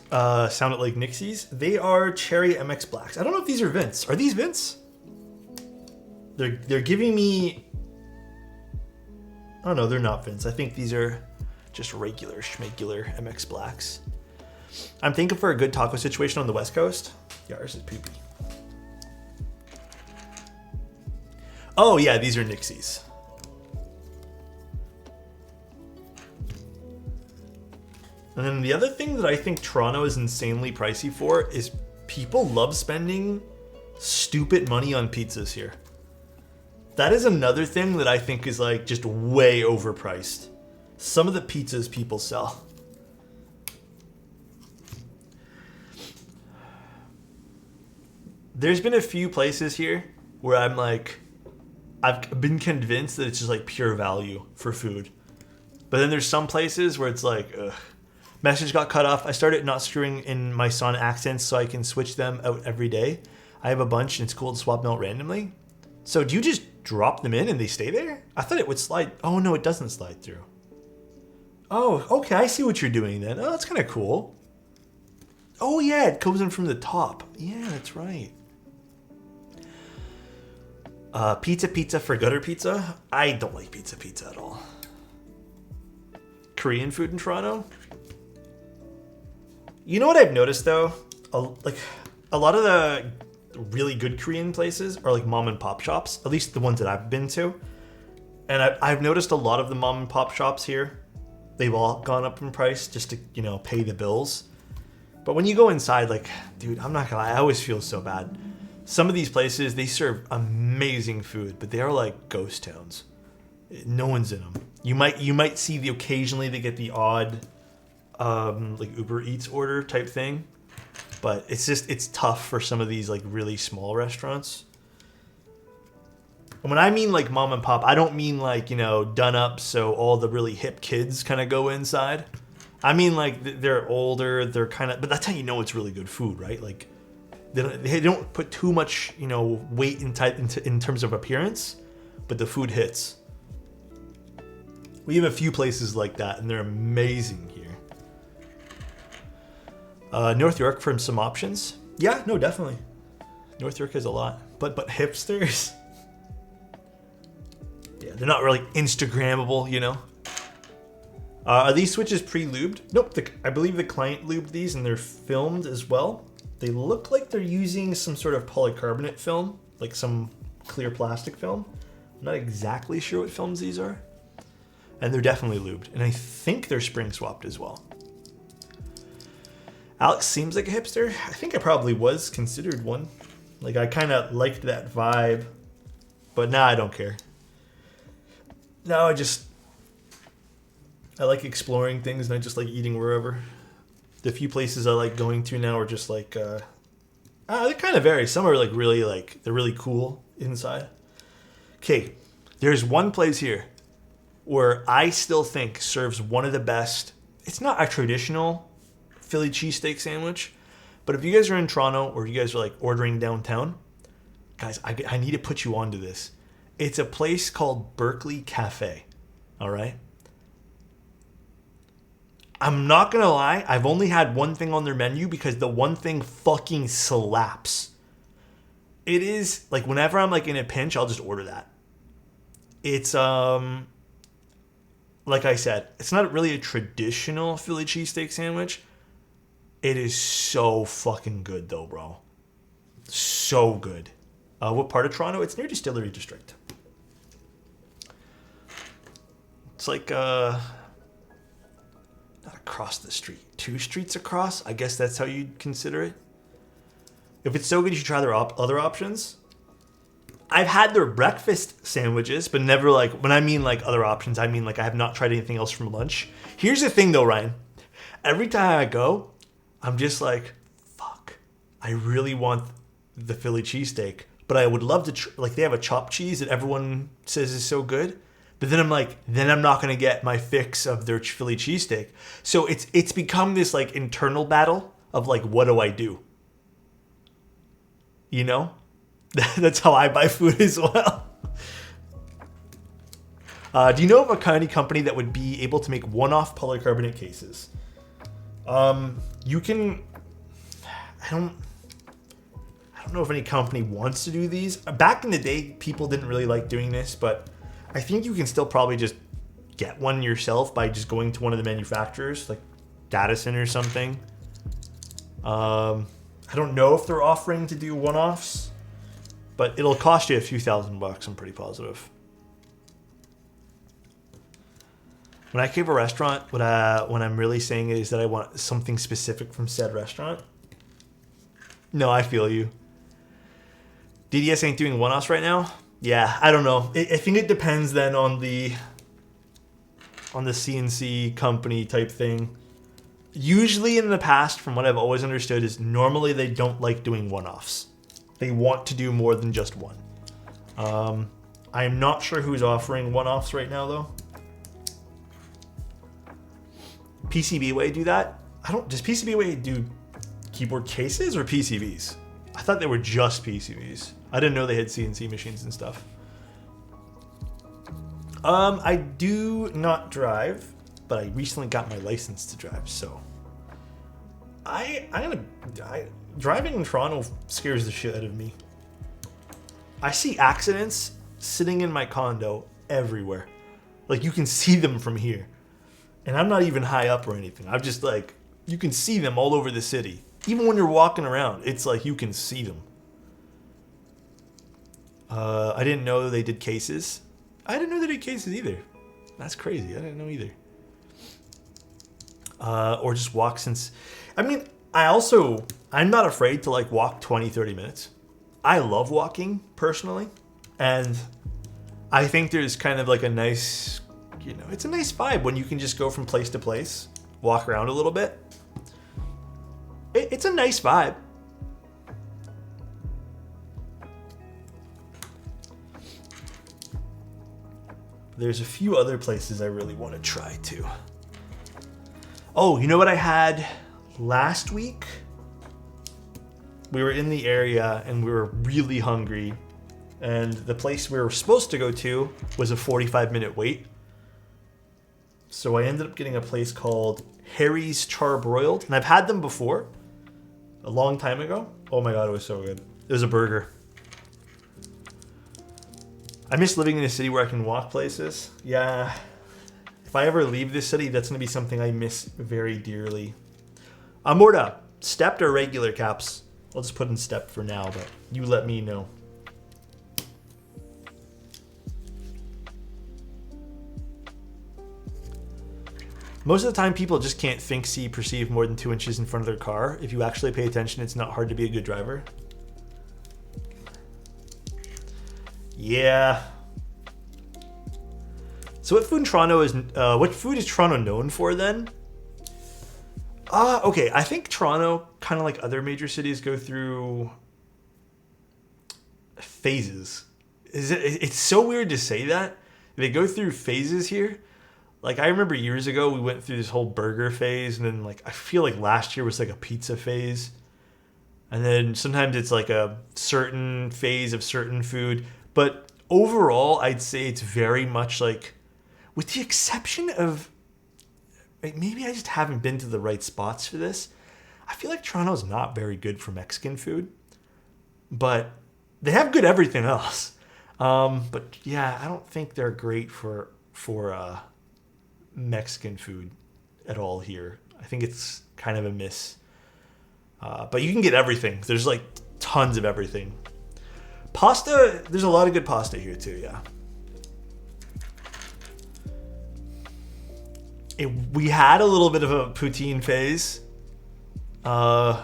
sounded like Nixies. They are Cherry MX Blacks. I don't know if these are Vince. Are these Vince? They're giving me... Oh no, they're not Vince. I think these are just regular schmegular MX Blacks. I'm thinking for a good taco situation on the West Coast. Yeah, ours is poopy. Oh yeah, these are Nixies. And then the other thing that I think Toronto is insanely pricey for is people love spending stupid money on pizzas here. That is another thing that I think is like just way overpriced. Some of the pizzas people sell. There's been a few places here where I'm like, I've been convinced that it's just like pure value for food. But then there's some places where it's like, ugh. Message got cut off. I started not screwing in my son accents so I can switch them out every day. I have a bunch and it's cool to swap them out randomly. So do you just drop them in and they stay there? I thought it would slide. Oh no, it doesn't slide through. Oh, okay. I see what you're doing then. Oh, that's kind of cool. Oh yeah, it comes in from the top. Yeah, that's right. Pizza for gutter pizza. I don't like pizza at all. Korean food in Toronto. You know what I've noticed though? A lot of the really good Korean places are like mom and pop shops, at least the ones that I've been to. And I've noticed a lot of the mom and pop shops here, they've all gone up in price just to, you know, pay the bills. But when you go inside, like, dude, I'm not gonna lie, I always feel so bad. Some of these places, they serve amazing food, but they are like ghost towns. No one's in them. You might see occasionally they get the odd like Uber Eats order type thing, but it's tough for some of these like really small restaurants. And when I mean like mom and pop, I don't mean like, you know, done up so all the really hip kids kind of go inside. I mean like they're older, they're kind of, but that's how you know it's really good food, right? Like they don't put too much, you know, weight in terms of appearance, but the food hits. We have a few places like that, and they're amazing here. North York for some options. Yeah, no, definitely. North York has a lot, but hipsters. Yeah, they're not really Instagrammable, you know. Are these switches pre-lubed? Nope. I believe the client lubed these, and they're filmed as well. They look like they're using some sort of polycarbonate film, like some clear plastic film. I'm not exactly sure what films these are. And they're definitely lubed. And I think they're spring swapped as well. Alex seems like a hipster. I think I probably was considered one. Like, I kind of liked that vibe. But now I don't care. Now I like exploring things and I just like eating wherever. The few places I like going to now are just like, they kind of vary. Some are like really like, they're really cool inside. Okay, there's one place here where I still think serves one of the best. It's not a traditional Philly cheesesteak sandwich, but if you guys are in Toronto or you guys are like ordering downtown, guys, I need to put you onto this. It's a place called Berkeley Cafe. All right. I'm not going to lie. I've only had one thing on their menu because the one thing fucking slaps. It is like whenever I'm like in a pinch, I'll just order that. It's, like I said, it's not really a traditional Philly cheesesteak sandwich. It is so fucking good though, bro. So good. What part of Toronto? It's near Distillery District. It's like not across the street. 2 streets across? I guess that's how you'd consider it. If it's so good, you should try their other options. I've had their breakfast sandwiches, but never like, when I mean like other options, I mean like I have not tried anything else from lunch. Here's the thing though, Ryan. Every time I go, I'm just like, fuck. I really want the Philly cheesesteak, but I would love to, like they have a chopped cheese that everyone says is so good. But then I'm like, then I'm not going to get my fix of their Philly cheesesteak. So it's become this like internal battle of like, what do I do? You know? That's how I buy food as well. Do you know of a company that would be able to make one-off polycarbonate cases? You can... I don't know if any company wants to do these. Back in the day, people didn't really like doing this, but I think you can still probably just get one yourself by just going to one of the manufacturers, like Dadison or something. I don't know if they're offering to do one-offs, but it'll cost you a few $1,000. I'm pretty positive. When I crave a restaurant, when I'm really saying is that I want something specific from said restaurant. No, I feel you. DDS ain't doing one-offs right now. Yeah, I don't know. I think it depends then on the CNC company type thing. Usually in the past, from what I've always understood, is normally they don't like doing one-offs. They want to do more than just one. I'm not sure who's offering one-offs right now, though. PCBWay do that? Does PCBWay do keyboard cases or PCBs? I thought they were just PCBs. I didn't know they had CNC machines and stuff. I do not drive, but I recently got my license to drive, so driving in Toronto scares the shit out of me. I see accidents sitting in my condo everywhere. Like you can see them from here. And I'm not even high up or anything. I'm just like, you can see them all over the city. Even when you're walking around, it's like you can see them. I didn't know they did cases. I didn't know they did cases either. That's crazy. I didn't know either. Or just walk since... I mean, I'm not afraid to like walk 20, 30 minutes. I love walking, personally. And I think there's kind of like a nice... You know, it's a nice vibe when you can just go from place to place, walk around a little bit. It's a nice vibe. There's a few other places I really want to try too. Oh, you know what I had last week? We were in the area and we were really hungry. And the place we were supposed to go to was a 45-minute wait. So I ended up getting a place called Harry's Charbroiled. And I've had them before, a long time ago. Oh my God, it was so good. It was a burger. I miss living in a city where I can walk places. Yeah. If I ever leave this city, that's going to be something I miss very dearly. Amorda, stepped or regular caps? I'll just put in stepped for now, but you let me know. Most of the time, people just can't think, see, perceive more than 2 inches in front of their car. If you actually pay attention, it's not hard to be a good driver. Yeah. So what food is Toronto known for then? Okay, I think Toronto, kind of like other major cities, go through phases. It's so weird to say that. They go through phases here. Like, I remember years ago, we went through this whole burger phase, and then, like, I feel like last year was, like, a pizza phase. And then sometimes it's, like, a certain phase of certain food. But overall, I'd say it's very much, like, with the exception of, like, maybe I just haven't been to the right spots for this. I feel like Toronto's not very good for Mexican food. But they have good everything else. But, yeah, I don't think they're great for Mexican food at all here. I think it's kind of a miss. But you can get everything. There's like tons of everything. Pasta, there's a lot of good pasta here too, yeah. We had a little bit of a poutine phase. I'm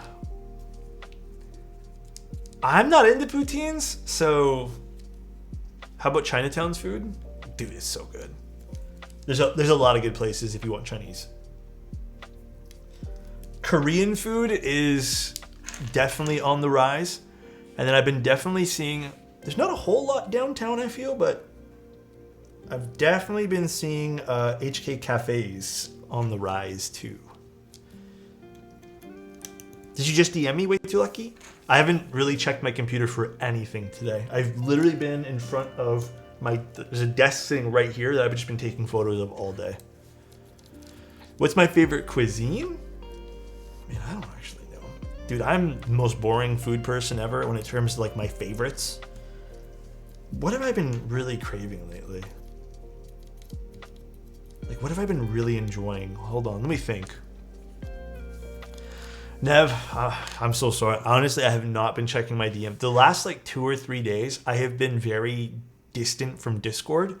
not into poutines, so how about Chinatown's food? Dude, it's so good. There's a lot of good places if you want Chinese. Korean food is definitely on the rise. And then I've been definitely seeing, there's not a whole lot downtown, I feel, but I've definitely been seeing HK cafes on the rise too. Did you just DM me, Way Too Lucky? I haven't really checked my computer for anything today. I've literally been in front of there's a desk sitting right here that I've just been taking photos of all day. What's my favorite cuisine? Man, I don't actually know. Dude, I'm the most boring food person ever when it comes to like my favorites. What have I been really craving lately? Like, what have I been really enjoying? Hold on, let me think. Nev, I'm so sorry. Honestly, I have not been checking my DM. The last like 2 or 3 days, I have been very distant from Discord.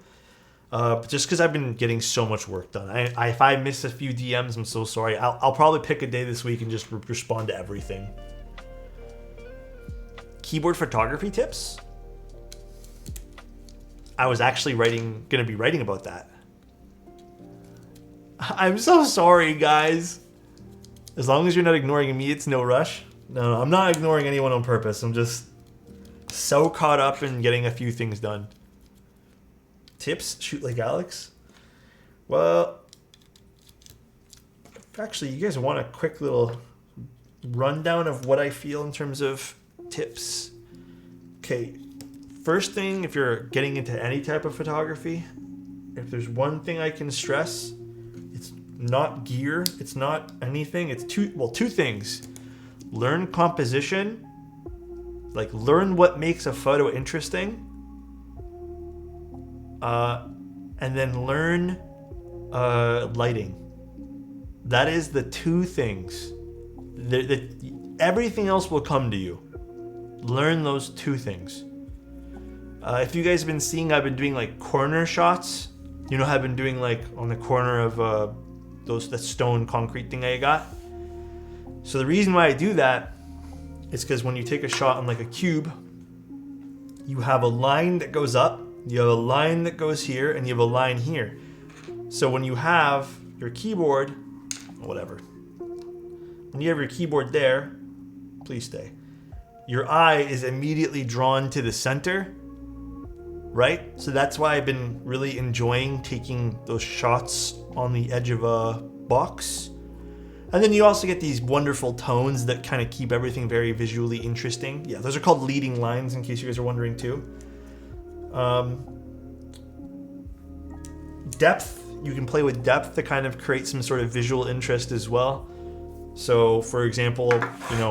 Just because I've been getting so much work done. If I miss a few DMs, I'm so sorry. I'll probably pick a day this week and just respond to everything. Keyboard photography tips? I was actually going to be writing about that. I'm so sorry, guys. As long as you're not ignoring me, it's no rush. No, I'm not ignoring anyone on purpose. I'm just so caught up in getting a few things done. Tips? Shoot like Alex? Well, actually, you guys want a quick little rundown of what I feel in terms of tips? Okay, first thing, if you're getting into any type of photography, if there's one thing I can stress, it's not gear, it's not anything, it's two things. Learn composition, like learn what makes a photo interesting, and then learn lighting. That is the two things. Everything else will come to you. Learn those two things. If you guys have been seeing, I've been doing like corner shots. You know how I've been doing like on the corner of that stone concrete thing I got. So the reason why I do that is because when you take a shot on like a cube, you have a line that goes up, you have a line that goes here, and you have a line here. So when you have your keyboard, whatever, when you have your keyboard there, please stay, your eye is immediately drawn to the center, right? So that's why I've been really enjoying taking those shots on the edge of a box. And then you also get these wonderful tones that kind of keep everything very visually interesting. Yeah, those are called leading lines, in case you guys are wondering too. Depth, you can play with depth to kind of create some sort of visual interest as well. So for example,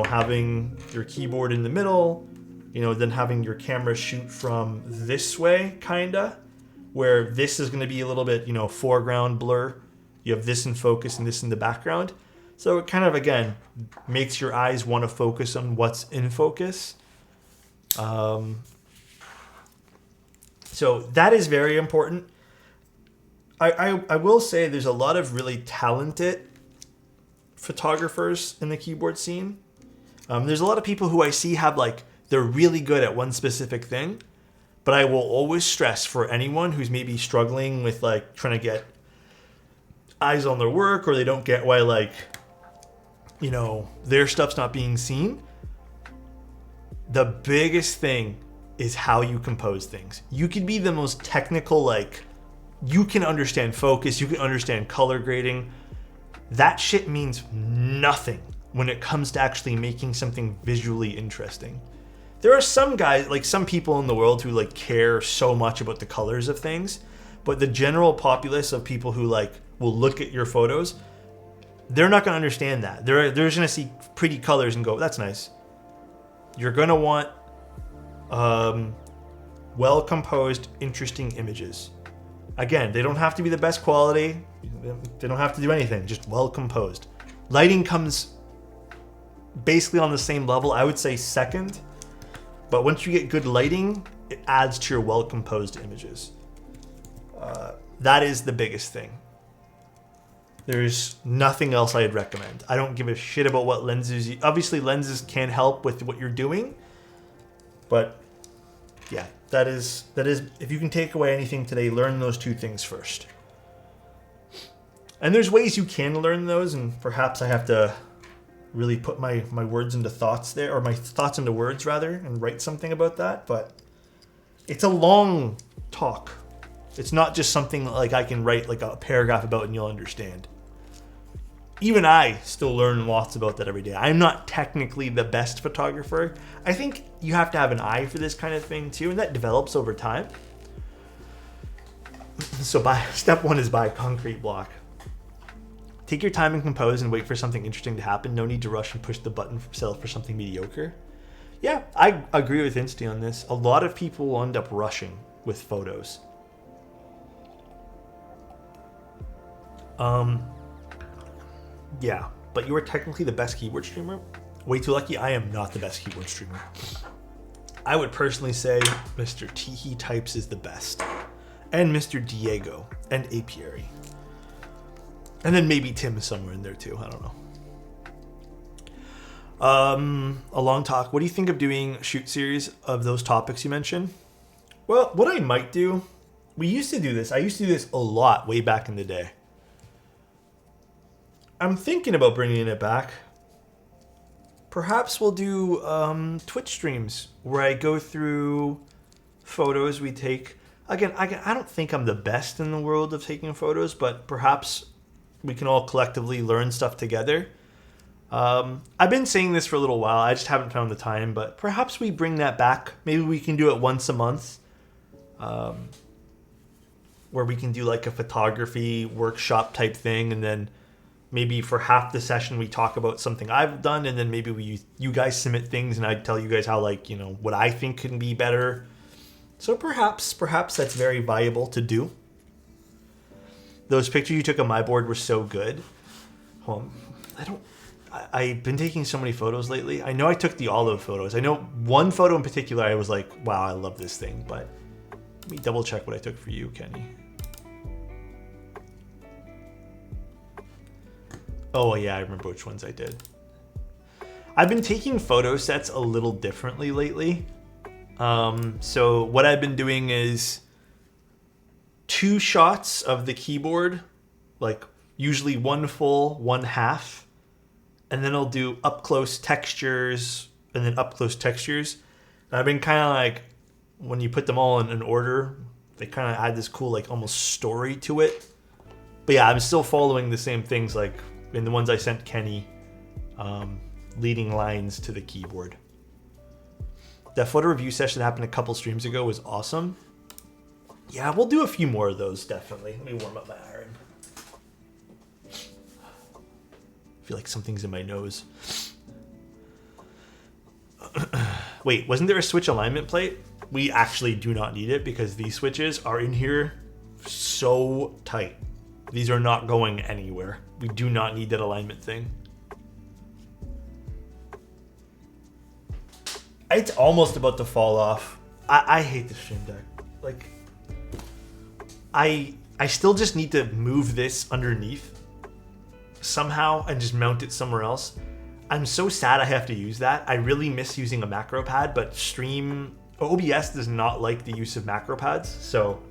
having your keyboard in the middle, then having your camera shoot from this way, kinda, where this is going to be a little bit, foreground blur. You have this in focus and this in the background. So it kind of, again, makes your eyes want to focus on what's in focus. So that is very important. I will say there's a lot of really talented photographers in the keyboard scene. There's a lot of people who I see have they're really good at one specific thing, but I will always stress for anyone who's maybe struggling with trying to get eyes on their work, or they don't get why you know, their stuff's not being seen. The biggest thing is how you compose things. You could be the most technical, like, you can understand focus, you can understand color grading. That shit means nothing when it comes to actually making something visually interesting. There are some guys, like some people in the world who like care so much about the colors of things, but the general populace of people who like will look at your photos, they're not going to understand that. They're just going to see pretty colors and go, that's nice. You're going to want well-composed, interesting images. Again, they don't have to be the best quality. They don't have to do anything, just well-composed. Lighting comes basically on the same level, I would say second. But once you get good lighting, it adds to your well-composed images. That is the biggest thing. There's nothing else I'd recommend. I don't give a shit about what lenses you... Obviously, lenses can help with what you're doing. But, yeah, that is... If you can take away anything today, learn those two things first. And there's ways you can learn those, and perhaps I have to really put my words into thoughts there, or my thoughts into words, rather, and write something about that. But it's a long talk. It's not just something like I can write like a paragraph about and you'll understand. Even I still learn lots about that every day. I'm not technically the best photographer. I think you have to have an eye for this kind of thing too, and that develops over time. So step one is buy a concrete block. Take your time and compose and wait for something interesting to happen. No need to rush and push the button for sell for something mediocre. Yeah, I agree with Insty on this. A lot of people will end up rushing with photos. Yeah, but you are technically the best keyboard streamer. Way too lucky. I am not the best keyboard streamer. I would personally say Mr. Teehee Types is the best. And Mr. Diego and Apiary. And then maybe Tim is somewhere in there too. I don't know. A long talk. What do you think of doing a shoot series of those topics you mentioned? Well, what I might do, we used to do this. I used to do this a lot way back in the day. I'm thinking about bringing it back. Perhaps we'll do Twitch streams where I go through photos we take. Again, I don't think I'm the best in the world of taking photos, but perhaps we can all collectively learn stuff together. I've been saying this for a little while. I just haven't found the time, but perhaps we bring that back. Maybe we can do it once a month, where we can do like a photography workshop type thing, and then maybe for half the session we talk about something I've done, and then maybe you guys submit things and I tell you guys how, like, you know, what I think can be better. So perhaps that's very viable to do. Those pictures you took of my board were so good. I've been taking so many photos lately. I know I took the olive photos. I know one photo in particular I was like, wow, I love this thing. But let me double check what I took for you, Kenny. Oh yeah, I remember which ones I did. I've been taking photo sets a little differently lately. So what I've been doing is 2 shots of the keyboard, like usually one full, one half, and then I'll do up close textures and then up close textures. And I've been kind of like, when you put them all in an order, they kind of add this cool like almost story to it. But yeah, I'm still following the same things like in the ones I sent Kenny, leading lines to the keyboard. That photo review session that happened a couple streams ago was awesome. Yeah, we'll do a few more of those, definitely. Let me warm up my iron. I feel like something's in my nose. Wait, wasn't there a switch alignment plate? We actually do not need it because these switches are in here so tight. These are not going anywhere. We do not need that alignment thing. It's almost about to fall off. I hate the Stream Deck. Like, I still just need to move this underneath somehow and just mount it somewhere else. I'm so sad I have to use that. I really miss using a macro pad, but OBS does not like the use of macro pads, so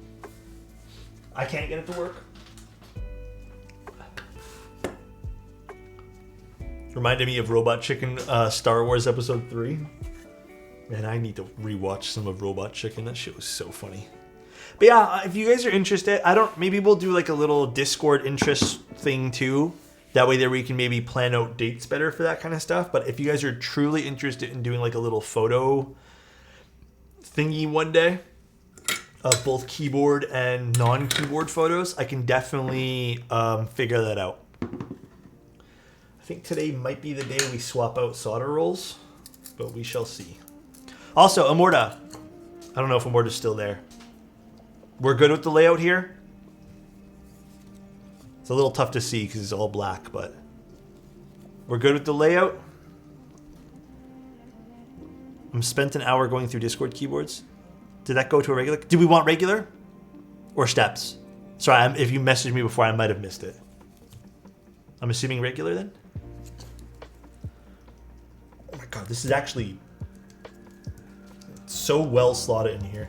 I can't get it to work. Reminded me of Robot Chicken, Star Wars Episode 3. Man, I need to rewatch some of Robot Chicken. That shit was so funny. But yeah, if you guys are interested, maybe we'll do like a little Discord interest thing too. That way there we can maybe plan out dates better for that kind of stuff. But if you guys are truly interested in doing like a little photo thingy one day of both keyboard and non-keyboard photos, I can definitely figure that out. I think today might be the day we swap out solder rolls, but we shall see. Also, Amorta. I don't know if Amorta's still there. We're good with the layout here. It's a little tough to see because it's all black, but we're good with the layout. I'm spent an hour going through Discord keyboards. Did that go to a regular? Do we want regular or steps? Sorry, if you messaged me before, I might have missed it. I'm assuming regular then? Oh my god, this is actually so well slotted in here.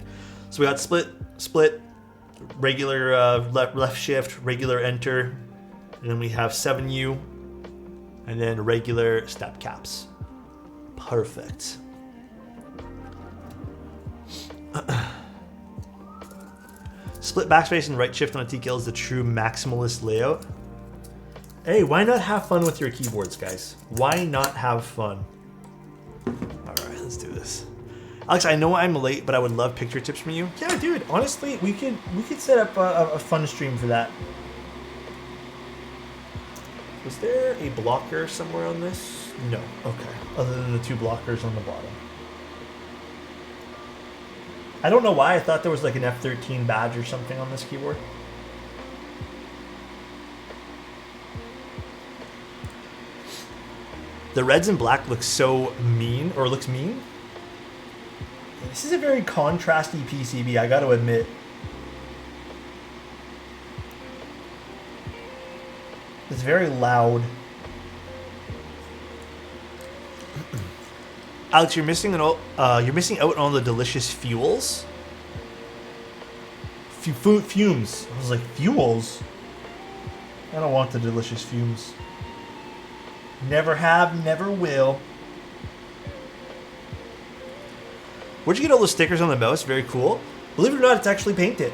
So we got split, regular left shift, regular enter, and then we have 7U, and then regular step caps. Perfect. Split backspace and right shift on a TKL is the true maximalist layout. Hey, why not have fun with your keyboards, guys? Why not have fun? Alright, let's do this. Alex, I know I'm late, but I would love picture tips from you. Yeah, dude, honestly, we could set up a fun stream for that. Was there a blocker somewhere on this? No. Okay. Other than the 2 blockers on the bottom. I don't know why. I thought there was like an F13 badge or something on this keyboard. The reds and black look so mean, or looks mean. This is a very contrasty PCB, I gotta admit. It's very loud. Alex, you're missing out on the delicious fuels. Fumes. I was like, fuels? I don't want the delicious fumes. Never have, never will. Where'd you get all those stickers on the mouse? Very cool. Believe it or not, it's actually painted.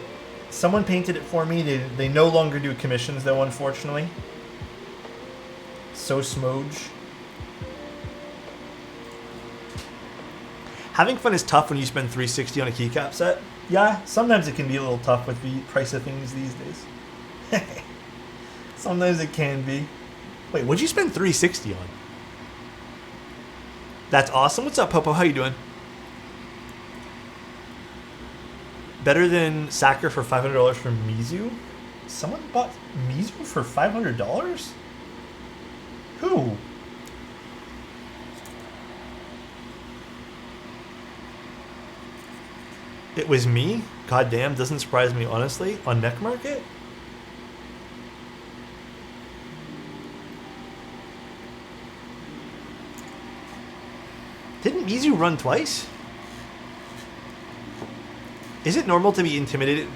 Someone painted it for me. They no longer do commissions though, unfortunately. So smooge. Having fun is tough when you spend $360 on a keycap set. Yeah, sometimes it can be a little tough with the price of things these days. Sometimes it can be. Wait, what'd you spend $360 on? That's awesome. What's up, Popo? How you doing? Better than Sacker for $500 from Mizu? Someone bought Mizu for $500? Who? It was me? God damn, doesn't surprise me, honestly. On Neck Market? Didn't Mizu run twice? Is it normal to be intimidated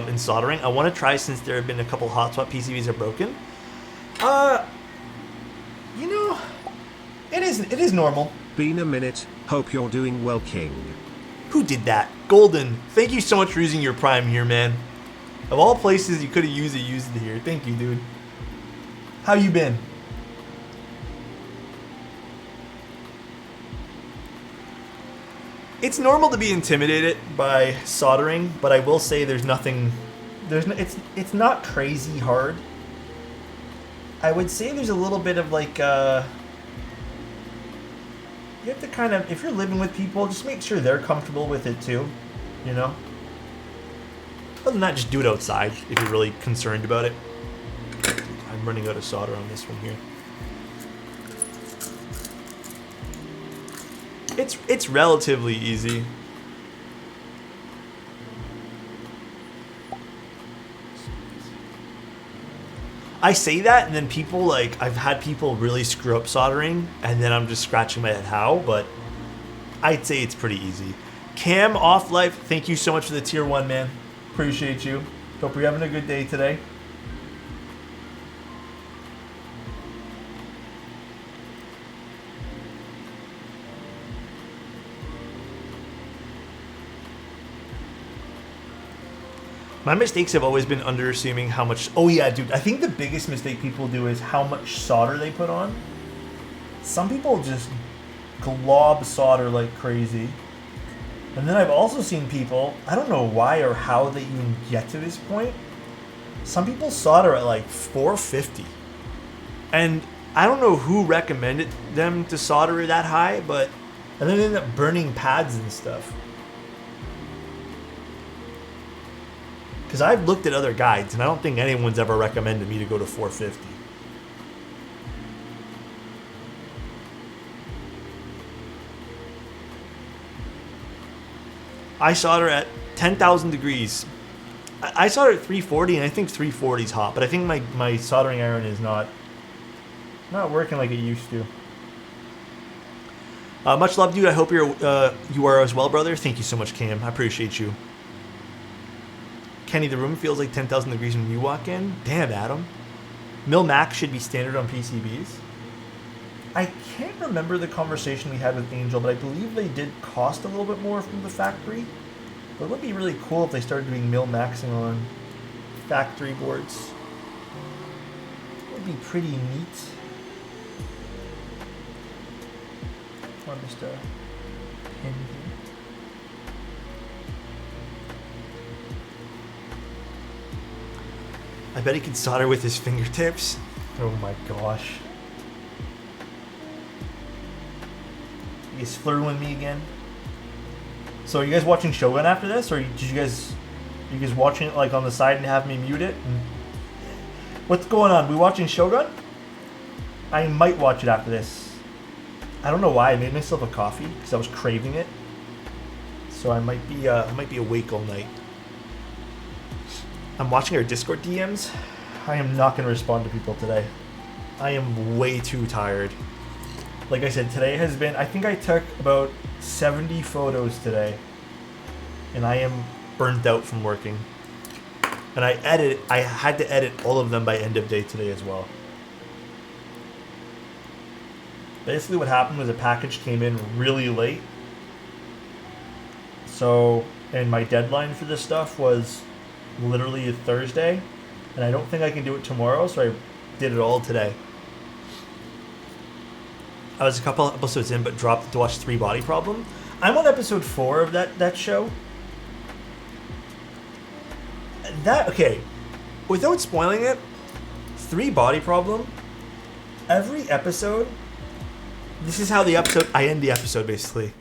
in soldering? I want to try since there have been a couple hotspot PCBs are broken. You know, it is normal. Been a minute. Hope you're doing well, King. Who did that? Golden, thank you so much for using your Prime here, man. Of all places you could have used it here. Thank you, dude. How you been? It's normal to be intimidated by soldering, but I will say it's not crazy hard. I would say there's a little bit of like you have to kind of, if you're living with people, just make sure they're comfortable with it too, you know? Other than that, just do it outside if you're really concerned about it. I'm running out of solder on this one here. It's relatively easy. I say that, and then people, like, I've had people really screw up soldering, and then I'm just scratching my head how, but I'd say it's pretty easy. Cam Off Life, thank you so much for the tier 1, man. Appreciate you. Hope you're having a good day today. My mistakes have always been underassuming how much... Oh yeah, dude. I think the biggest mistake people do is how much solder they put on. Some people just glob solder like crazy. And then I've also seen people, I don't know why or how they even get to this point. Some people solder at like 450. And I don't know who recommended them to solder that high, but... And then they end up burning pads and stuff. Because I've looked at other guides, and I don't think anyone's ever recommended me to go to 450. I solder at 10,000 degrees. I solder at 340, and I think 340 is hot, but I think my soldering iron is not working like it used to. Much love, dude. I hope you are as well, brother. Thank you so much, Cam. I appreciate you. Kenny, the room feels like 10,000 degrees when you walk in. Damn, Adam. Mil Max should be standard on PCBs. I can't remember the conversation we had with Angel, but I believe they did cost a little bit more from the factory. But it would be really cool if they started doing mil maxing on factory boards. It would be pretty neat. Come on, just a pin here. I bet he could solder with his fingertips. Oh my gosh. He's flirting with me again. So are you guys watching Shogun after this, or did you guys watching it like on the side and have me mute it? What's going on? We watching Shogun? I might watch it after this. I don't know why. I made myself a coffee because I was craving it. So I might be awake all night. I'm watching our Discord DMs. I am not going to respond to people today. I am way too tired. Like I said, today has been... I think I took about 70 photos today. And I am burnt out from working. And I had to edit all of them by end of day today as well. Basically what happened was a package came in really late. So, and my deadline for this stuff was literally a Thursday, and I don't think I can do it tomorrow, so I did it all today. I was a couple episodes in, but dropped to watch 3 Body Problem. I'm on episode 4 of that show. Okay, without spoiling it, 3 Body Problem, every episode, this is how I end the episode basically.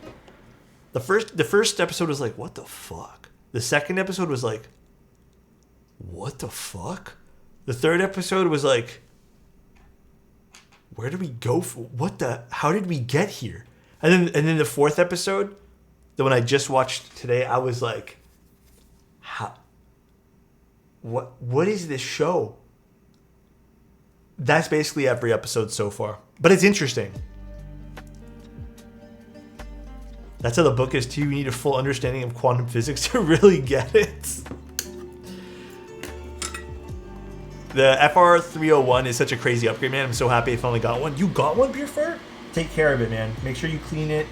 The first episode was like, what the fuck? The second episode was like, what the fuck? The third episode was like, where did we go? How did we get here? And then the fourth episode, the one I just watched today, I was like, what is this show? That's basically every episode so far. But it's interesting. That's how the book is too. You need a full understanding of quantum physics to really get it. The FR301 is such a crazy upgrade, man. I'm so happy I finally got one. You got one, Pure Fur? Take care of it, man. Make sure you clean it.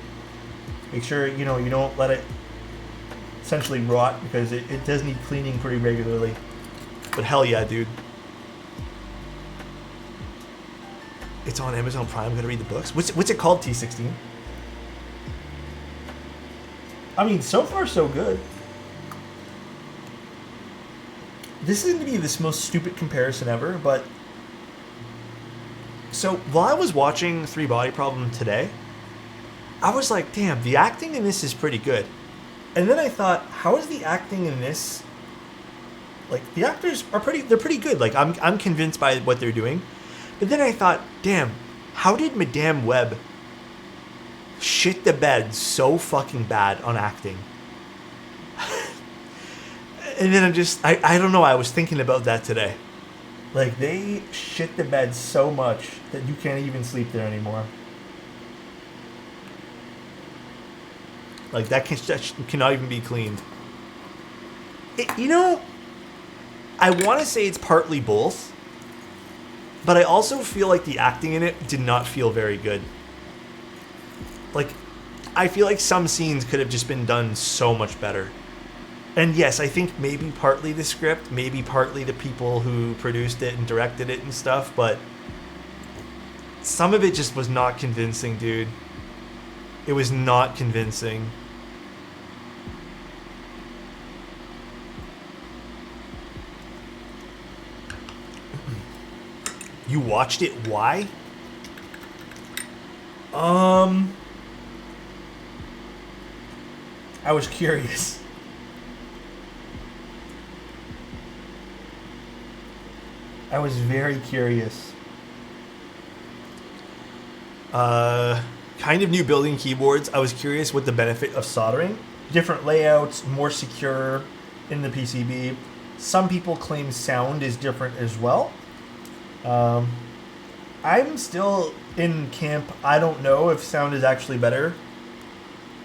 Make sure, you don't let it essentially rot, because it does need cleaning pretty regularly. But hell yeah, dude. It's on Amazon Prime. I'm going to read the books. What's it called, T16? I mean, so far so good. This is going to be this most stupid comparison ever, but... So, while I was watching 3 Body Problem today, I was like, damn, the acting in this is pretty good. And then I thought, how is the acting in this... Like, the actors are they're pretty good. Like, I'm convinced by what they're doing. But then I thought, damn, how did Madame Web shit the bed so fucking bad on acting? And then I don't know, I was thinking about that today. Like, they shit the bed so much that you can't even sleep there anymore. Like, that cannot even be cleaned. I want to say it's partly both, but I also feel like the acting in it did not feel very good. Like, I feel like some scenes could have just been done so much better. And yes, I think maybe partly the script, maybe partly the people who produced it and directed it and stuff, but some of it just was not convincing, dude. It was not convincing. You watched it? Why? I was curious. I was very curious. Kind of new building keyboards. I was curious what the benefit of soldering. Different layouts, more secure in the PCB. Some people claim sound is different as well. I'm still in camp. I don't know if sound is actually better,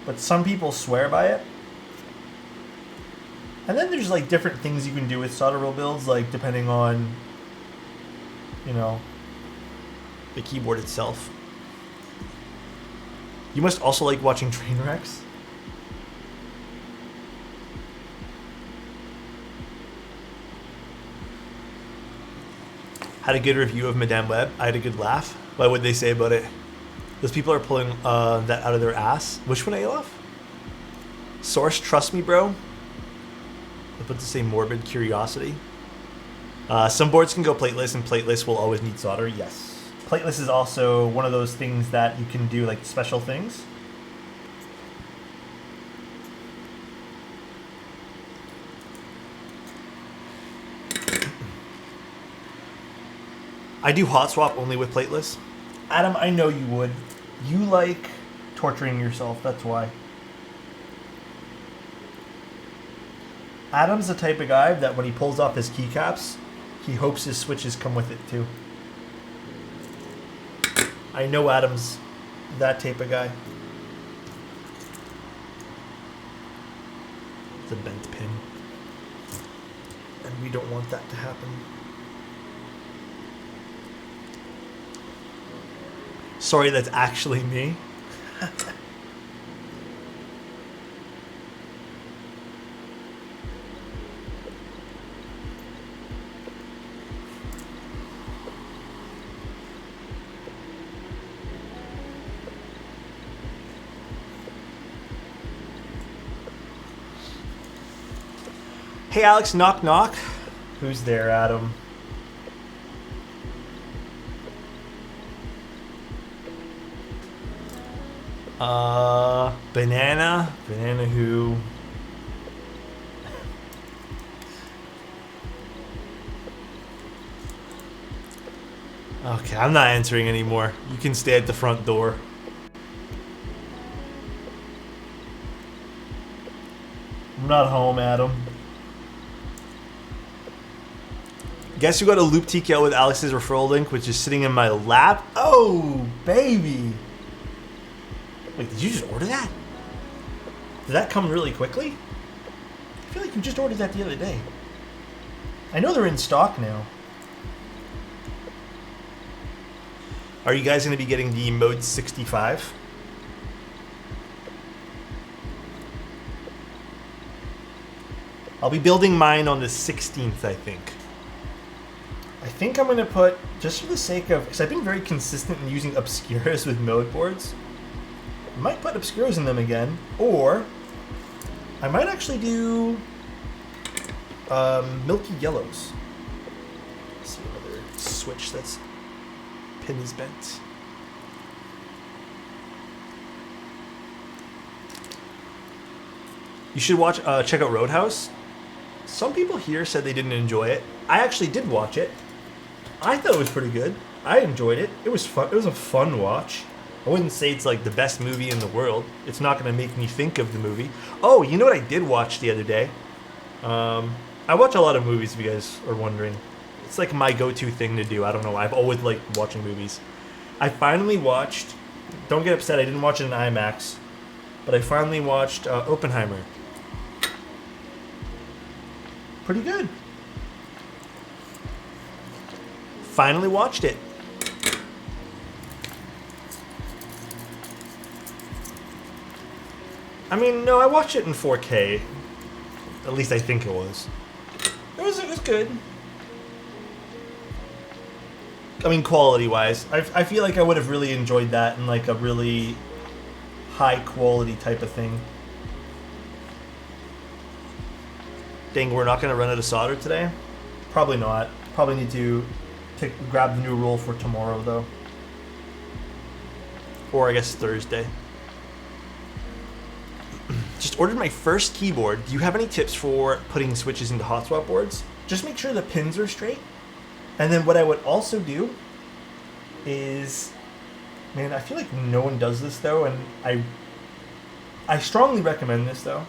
but some people swear by it. And then there's like different things you can do with solder roll builds, like depending on, you know, the keyboard itself. You must also like watching train wrecks. Had a good review of Madame Web. I had a good laugh. What would they say about it? Those people are pulling that out of their ass. Which one, Alof? Source, trust me, bro. I put to say morbid curiosity. Some boards can go plateless, and plateless will always need solder. Yes. Plateless is also one of those things that you can do, like special things. I do hot swap only with plateless. Adam, I know you would. You like torturing yourself, that's why. Adam's the type of guy that when he pulls off his keycaps, he hopes his switches come with it too. I know Adam's that type of guy. It's a bent pin. And we don't want that to happen. Sorry, that's actually me. Hey Alex, knock knock. Who's there, Adam? Banana. Banana who? Okay, I'm not answering anymore. You can stay at the front door. I'm not home, Adam. Guess who got a loop TKL with Alex's referral link, which is sitting in my lap? Oh, baby. Wait, did you just order that? Did that come really quickly? I feel like you just ordered that the other day. I know they're in stock now. Are you guys going to be getting the Mode 65? I'll be building mine on the 16th, I think. I think I'm going to put, just for the sake of, because I've been very consistent in using Obscuras with mode boards. I might put Obscuras in them again, or I might actually do Milky Yellows. Let's see another switch that's pin is bent. You should watch, check out Roadhouse. Some people here said they didn't enjoy it. I actually did watch it. I thought it was pretty good. I enjoyed it. It was fun. It was a fun watch. I wouldn't say it's like the best movie in the world. It's not going to make me think of the movie. Oh, you know what I did watch the other day? I watch a lot of movies, if you guys are wondering. It's like my go-to thing to do. I don't know. I've always liked watching movies. I finally watched, don't get upset, I didn't watch it in IMAX, but I finally watched Oppenheimer. Pretty good. Finally watched it. I mean, no, I watched it in 4K. At least I think it was. It was good. I mean, quality-wise. I feel like I would have really enjoyed that in like a really high-quality type of thing. Dang, we're not going to run out of solder today? Probably not. Probably need to grab the new roll for tomorrow, though. Or I guess Thursday. Just ordered my first keyboard. Do you have any tips for putting switches into hot swap boards? Just make sure the pins are straight. And then what I would also do is, man, I feel like no one does this though, and I strongly recommend this though.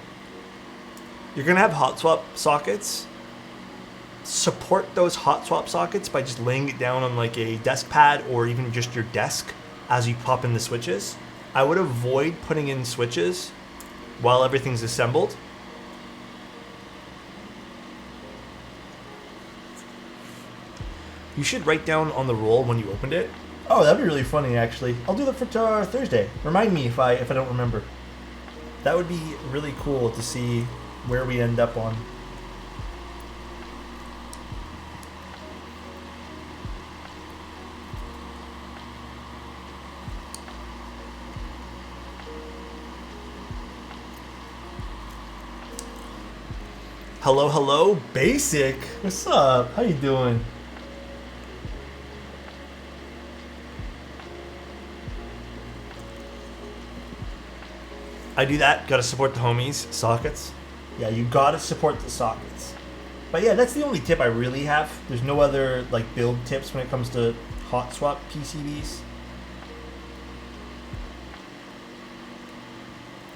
You're gonna have hot swap sockets. Support those hot swap sockets by just laying it down on like a desk pad or even just your desk as you pop in the switches. I would avoid putting in switches while everything's assembled. You should write down on the roll when you opened it. Oh, that'd be really funny actually. I'll do that for Thursday. Remind me if I don't remember. That would be really cool to see where we end up on. Hello, hello, Basic. What's up? How you doing? I do that. Gotta support the homies. Sockets. Yeah, you gotta support the sockets. But yeah, that's the only tip I really have. There's no other like build tips when it comes to hot swap PCBs.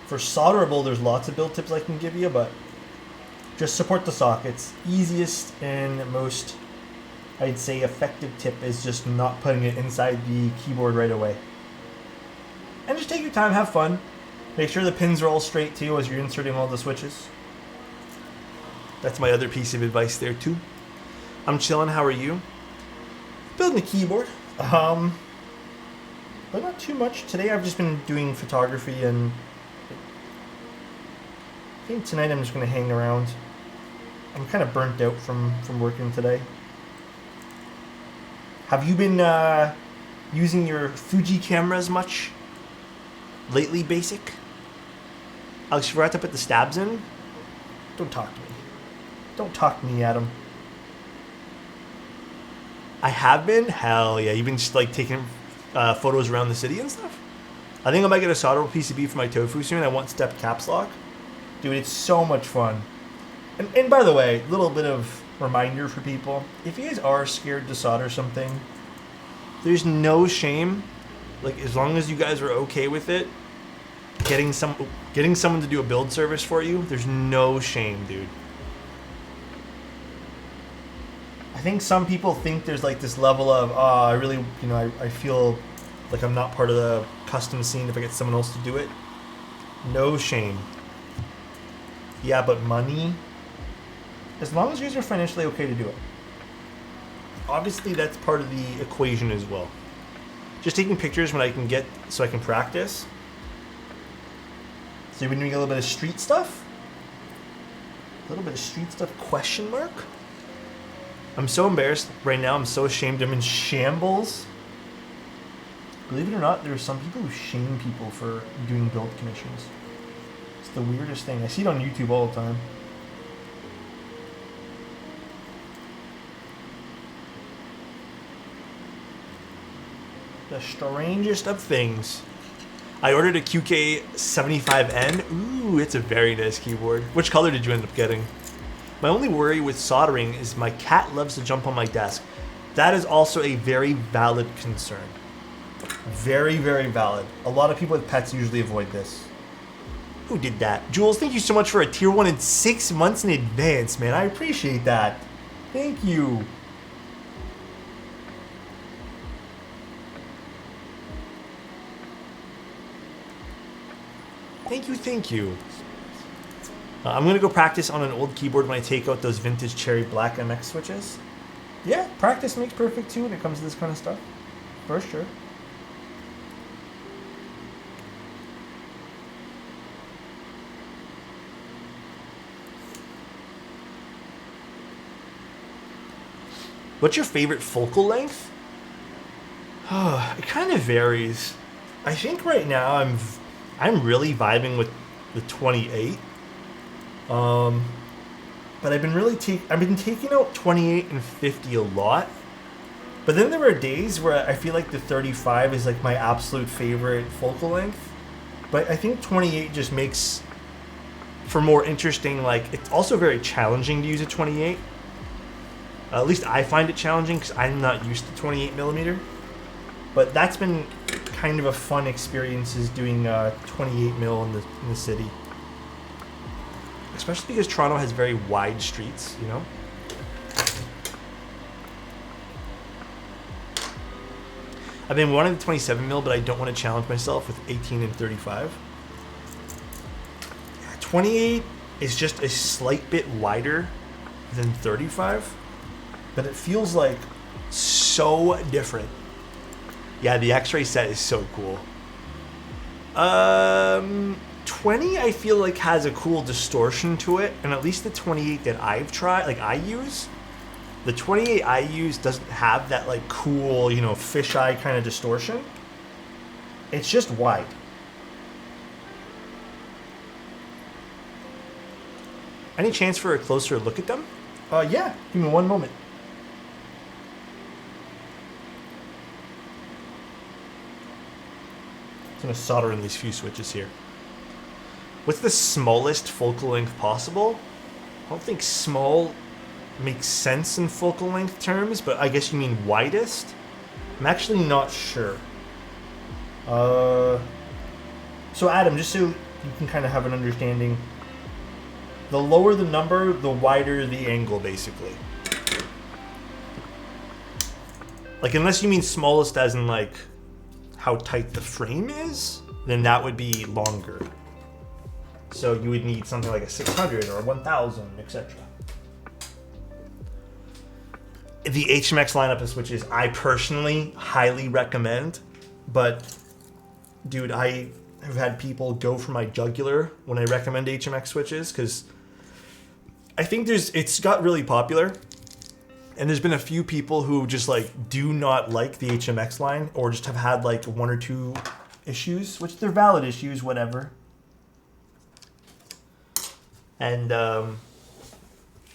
For solderable, there's lots of build tips I can give you, but just support the sockets. Easiest and most, I'd say, effective tip is just not putting it inside the keyboard right away. And just take your time, have fun. Make sure the pins are all straight too as you're inserting all the switches. That's my other piece of advice there too. I'm chilling, how are you? Building a keyboard. But not too much. Today I've just been doing photography and I think tonight I'm just going to hang around. I'm kind of burnt out from working today. Have you been using your Fuji cameras much lately, Basic? Alex, you forgot to put the stabs in? Don't talk to me. Don't talk to me, Adam. I have been? Hell yeah. You've been just like taking photos around the city and stuff? I think I might get a solderable PCB for my tofu soon. I want step caps lock. Dude, it's so much fun. And by the way, little bit of reminder for people. If you guys are scared to solder something, there's no shame. Like, as long as you guys are okay with it, getting someone to do a build service for you, there's no shame, dude. I think some people think there's like this level of, I really, I feel like I'm not part of the custom scene if I get someone else to do it. No shame. Yeah, but money, as long as you guys are financially okay to do it. Obviously, that's part of the equation as well. Just taking pictures when I can get, so I can practice. So you've been doing a little bit of street stuff? A little bit of street stuff, question mark? I'm so embarrassed right now. I'm so ashamed. I'm in shambles. Believe it or not, there are some people who shame people for doing build commissions. It's the weirdest thing. I see it on YouTube all the time. The strangest of things. I ordered a QK75N. Ooh, it's a very nice keyboard. Which color did you end up getting? My only worry with soldering is my cat loves to jump on my desk. That is also a very valid concern. Very, very valid. A lot of people with pets usually avoid this. Who did that? Jules, thank you so much for a tier 1 in 6 months in advance, man. I appreciate that. Thank you. Thank you, thank you. I'm going to go practice on an old keyboard when I take out those vintage cherry black MX switches. Yeah, practice makes perfect too when it comes to this kind of stuff. For sure. What's your favorite focal length? It kind of varies. I think right now I'm really vibing with the 28. But I've been taking out 28 and 50 a lot. But then there are days where I feel like the 35 is like my absolute favorite focal length. But I think 28 just makes for more interesting, like, it's also very challenging to use a 28. At least I find it challenging because I'm not used to 28 millimeter. But that's been kind of a fun experience, is doing 28 mil in the city. Especially because Toronto has very wide streets, you know? I've been wanting the 27 mil, but I don't want to challenge myself with 18 and 35. 28 is just a slight bit wider than 35, but it feels like so different. Yeah, the X-ray set is so cool. 20 I feel like has a cool distortion to it, and at least the 28 that I've tried, like I use, the 28 I use doesn't have that like cool, you know, fisheye kind of distortion. It's just wide. Any chance for a closer look at them? Yeah, give me one moment. I'm gonna solder in these few switches here. What's the smallest focal length possible? I don't think small makes sense in focal length terms, but I guess you mean widest? I'm actually not sure. So Adam, just so you can kind of have an understanding, the lower the number, the wider the angle, basically. Like, unless you mean smallest as in, like, how tight the frame is, then that would be longer. So you would need something like a 600 or a 1000, etc. The HMX lineup of switches I personally highly recommend, but dude, I have had people go for my jugular when I recommend HMX switches, because I think it's got really popular, and there's been a few people who just like do not like the HMX line, or just have had like one or two issues, which they're valid issues, whatever. And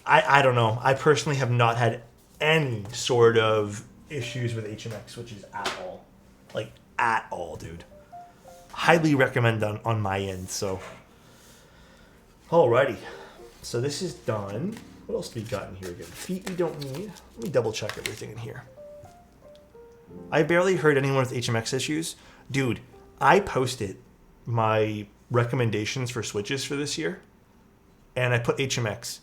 I don't know. I personally have not had any sort of issues with HMX switches at all. Like, at all, dude. Highly recommend on my end, so. Alrighty. So this is done. What else do we got in here again? Feet we don't need. Let me double check everything in here. I barely heard anyone with HMX issues. Dude, I posted my recommendations for switches for this year, and I put HMX,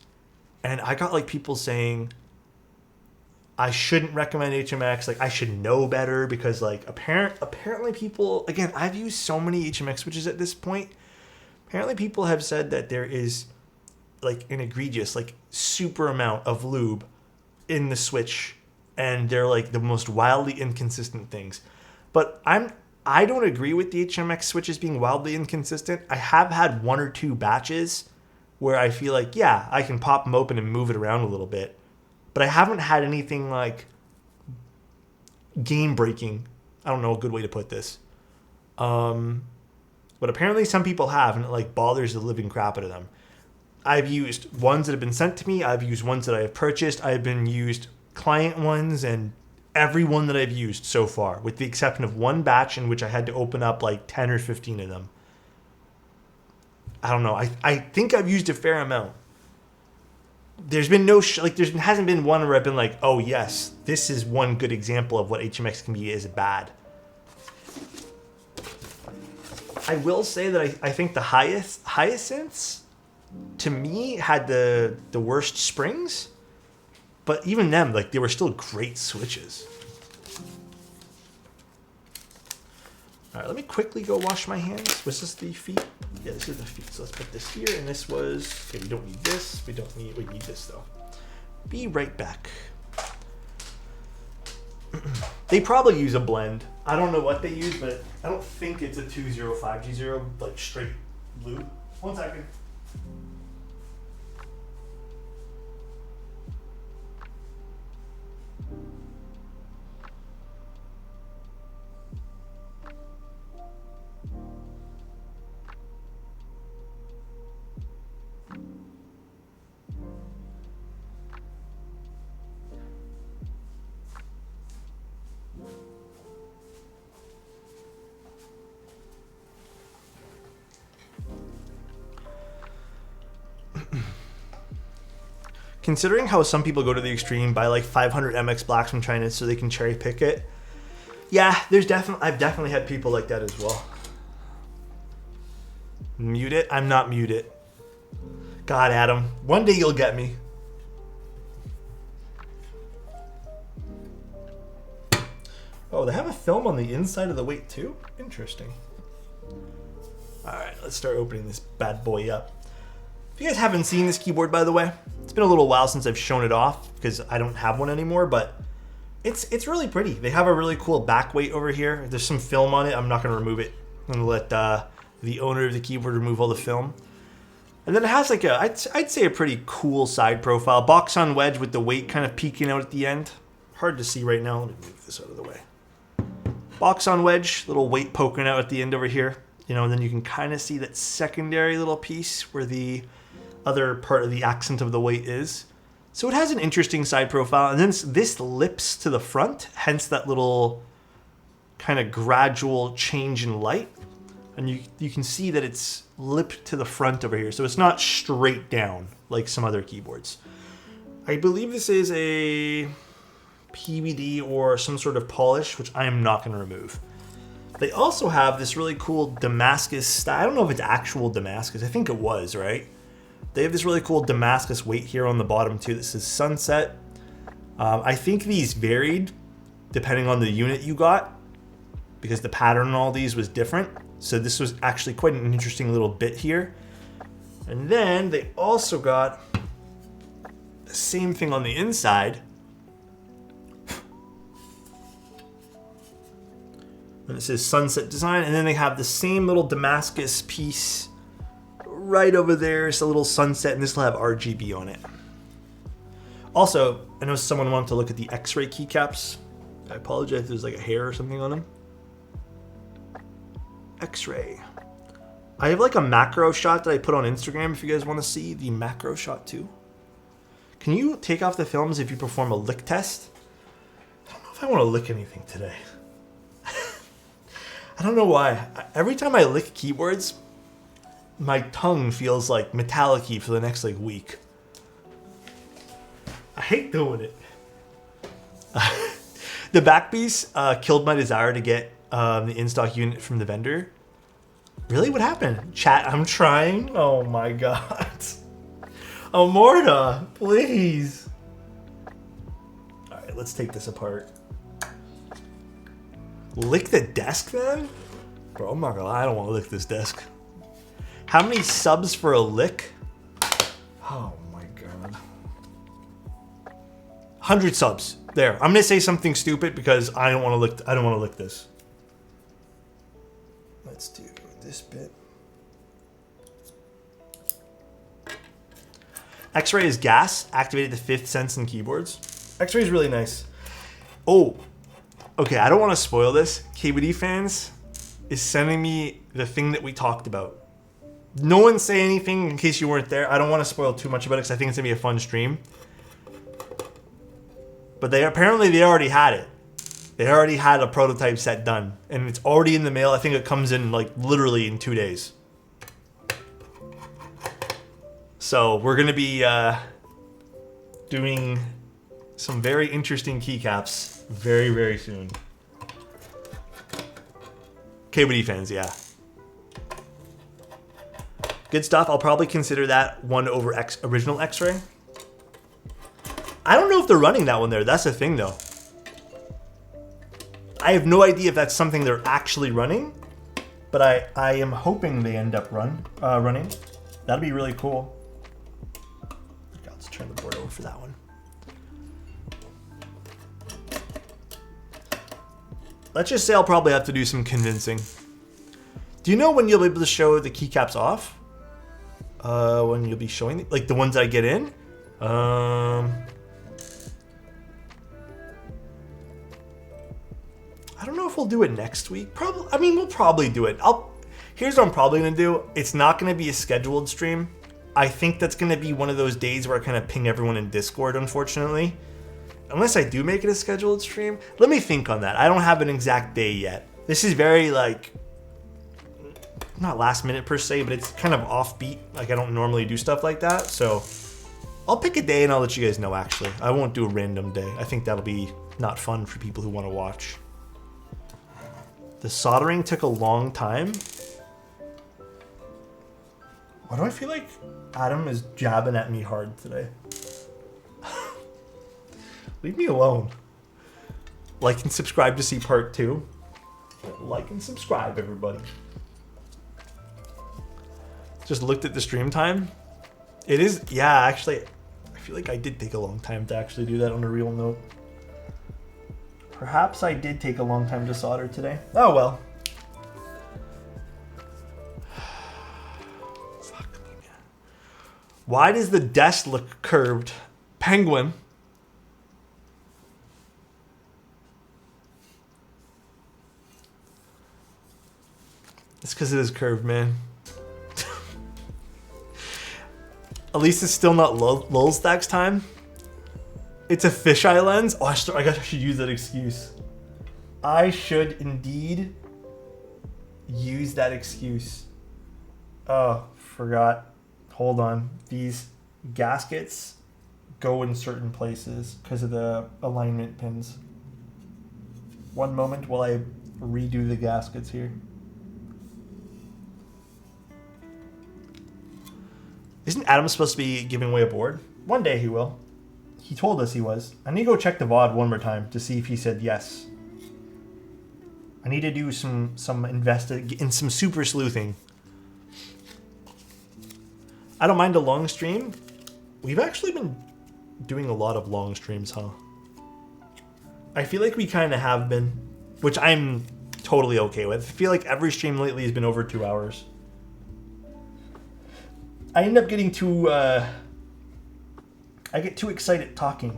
and I got like people saying I shouldn't recommend HMX, like I should know better, because like apparently people, again, I've used so many HMX switches at this point. Apparently people have said that there is like an egregious, like super amount of lube in the switch, and they're like the most wildly inconsistent things. But I don't agree with the HMX switches being wildly inconsistent. I have had one or two batches where I feel like, yeah, I can pop them open and move it around a little bit. But I haven't had anything like game breaking. I don't know a good way to put this. But apparently some people have, and it like bothers the living crap out of them. I've used ones that have been sent to me. I've used ones that I have purchased. I've been used client ones, and every one that I've used so far, with the exception of one batch in which I had to open up like 10 or 15 of them. I don't know. I think I've used a fair amount. There's been no there hasn't been one where I've been like, oh yes, this is one good example of what HMX can be is bad. I will say that I think the Hyacinths, to me, had the worst springs, but even them, like, they were still great switches. All right, let me quickly go wash my hands. Was this the feet? Yeah, this is the feet. So let's put this here, and this was, okay, we don't need this. We need this though. Be right back. They probably use a blend. I don't know what they use, but I don't think it's a 205G0, like straight lube. 1 second. Considering how some people go to the extreme, buy like 500 MX Blacks from China so they can cherry pick it. Yeah, I've definitely had people like that as well. Mute it? I'm not mute it. God, Adam, one day you'll get me. Oh, they have a film on the inside of the weight too? Interesting. All right, let's start opening this bad boy up. If you guys haven't seen this keyboard, by the way, it's been a little while since I've shown it off because I don't have one anymore, but it's really pretty. They have a really cool back weight over here. There's some film on it. I'm not gonna remove it. I'm gonna let the owner of the keyboard remove all the film. And then it has like I'd say a pretty cool side profile. Box on wedge with the weight kind of peeking out at the end. Hard to see right now. Let me move this out of the way. Box on wedge, little weight poking out at the end over here. You know, and then you can kind of see that secondary little piece where the other part of the accent of the weight is. So it has an interesting side profile. And then this lips to the front, hence that little kind of gradual change in light. And you can see that it's lipped to the front over here. So it's not straight down like some other keyboards. I believe this is a PVD or some sort of polish, which I am not going to remove. They also have this really cool Damascus style. I don't know if it's actual Damascus. I think it was, right? They have this really cool Damascus weight here on the bottom too. This is Sunset. I think these varied depending on the unit you got because the pattern on all these was different. So this was actually quite an interesting little bit here. And then they also got the same thing on the inside. And it says Sunset Design, and then they have the same little Damascus piece right over there. It's a little sunset, and this will have RGB on it. Also, I know someone wanted to look at the X-ray keycaps. I apologize if there's like a hair or something on them. X-ray. I have like a macro shot that I put on Instagram if you guys want to see the macro shot too. Can you take off the films if you perform a lick test? I don't know if I want to lick anything today. I don't know why. Every time I lick keyboards, my tongue feels like metallic-y for the next like week. I hate doing it. The back piece killed my desire to get the in-stock unit from the vendor. Really? What happened? Chat, I'm trying. Oh my god. Amorta, please. All right, let's take this apart. Lick the desk then? Bro, I'm not gonna lie, I don't want to lick this desk. How many subs for a lick? Oh my god. 100 subs. There. I'm gonna say something stupid because I don't want to lick this. Let's do this bit. X-ray is gas, activated the 5th sense in keyboards. X-ray is really nice. Oh. Okay, I don't want to spoil this. KBD fans is sending me the thing that we talked about. No one say anything in case you weren't there. I don't want to spoil too much about it because I think it's going to be a fun stream. But they already had it. They already had a prototype set done. And it's already in the mail. I think it comes in like literally in 2 days. So we're going to be doing some very interesting keycaps very, very soon. KBD fans, yeah. Good stuff. I'll probably consider that one over original X-ray. I don't know if they're running that one there. That's the thing, though. I have no idea if that's something they're actually running, but I am hoping they end up running. That'd be really cool. Okay, let's turn the board over for that one. Let's just say I'll probably have to do some convincing. Do you know when you'll be able to show the keycaps off? When you'll be showing, like the ones that I get in? I don't know if we'll do it next week. Probably. I mean, we'll probably do it. Here's what I'm probably gonna do. It's not gonna be a scheduled stream. I think that's gonna be one of those days where I kind of ping everyone in Discord, unfortunately. Unless I do make it a scheduled stream. Let me think on that. I don't have an exact day yet. This is very like, not last minute per se, but it's kind of offbeat. Like I don't normally do stuff like that. So I'll pick a day and I'll let you guys know, actually. I won't do a random day. I think that'll be not fun for people who want to watch. The soldering took a long time. Why do I feel like Adam is jabbing at me hard today? Leave me alone. Like and subscribe to see part 2. Like and subscribe, everybody. Just looked at the stream time. It is, yeah, actually, I feel like I did take a long time to actually do that on a real note. Perhaps I did take a long time to solder today. Oh well. Fuck me, man. Why does the desk look curved? Penguin. It's because it is curved, man. At least it's still not lull stacks time. It's a fisheye lens. Oh, I guess I should use that excuse. I should indeed use that excuse. Oh, forgot. Hold on. These gaskets go in certain places because of the alignment pins. One moment while I redo the gaskets here. Isn't Adam supposed to be giving away a board? One day he will. He told us he was. I need to go check the VOD one more time to see if he said yes. I need to do some super sleuthing. I don't mind a long stream. We've actually been doing a lot of long streams, huh? I feel like we kind of have been, which I'm totally okay with. I feel like every stream lately has been over 2 hours. I end up getting too, I get too excited talking.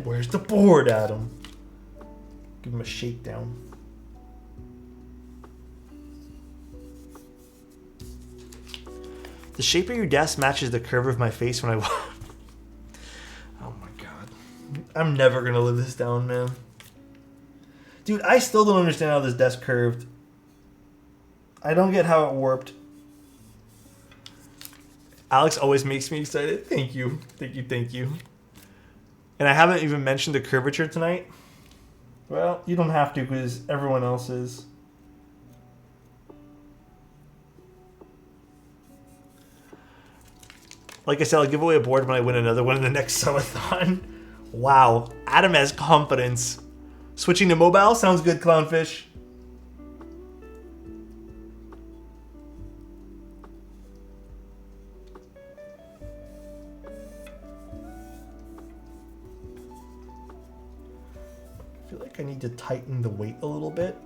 Where's the board, Adam? Give him a shakedown. The shape of your desk matches the curve of my face when I walk. Oh my god. I'm never gonna live this down, man. Dude, I still don't understand how this desk curved. I don't get how it warped. Alex always makes me excited. Thank you. Thank you. Thank you. And I haven't even mentioned the curvature tonight. Well, you don't have to because everyone else is. Like I said, I'll give away a board when I win another one in the next subathon. Wow. Adam has confidence. Switching to mobile? Sounds good, Clownfish. I need to tighten the weight a little bit.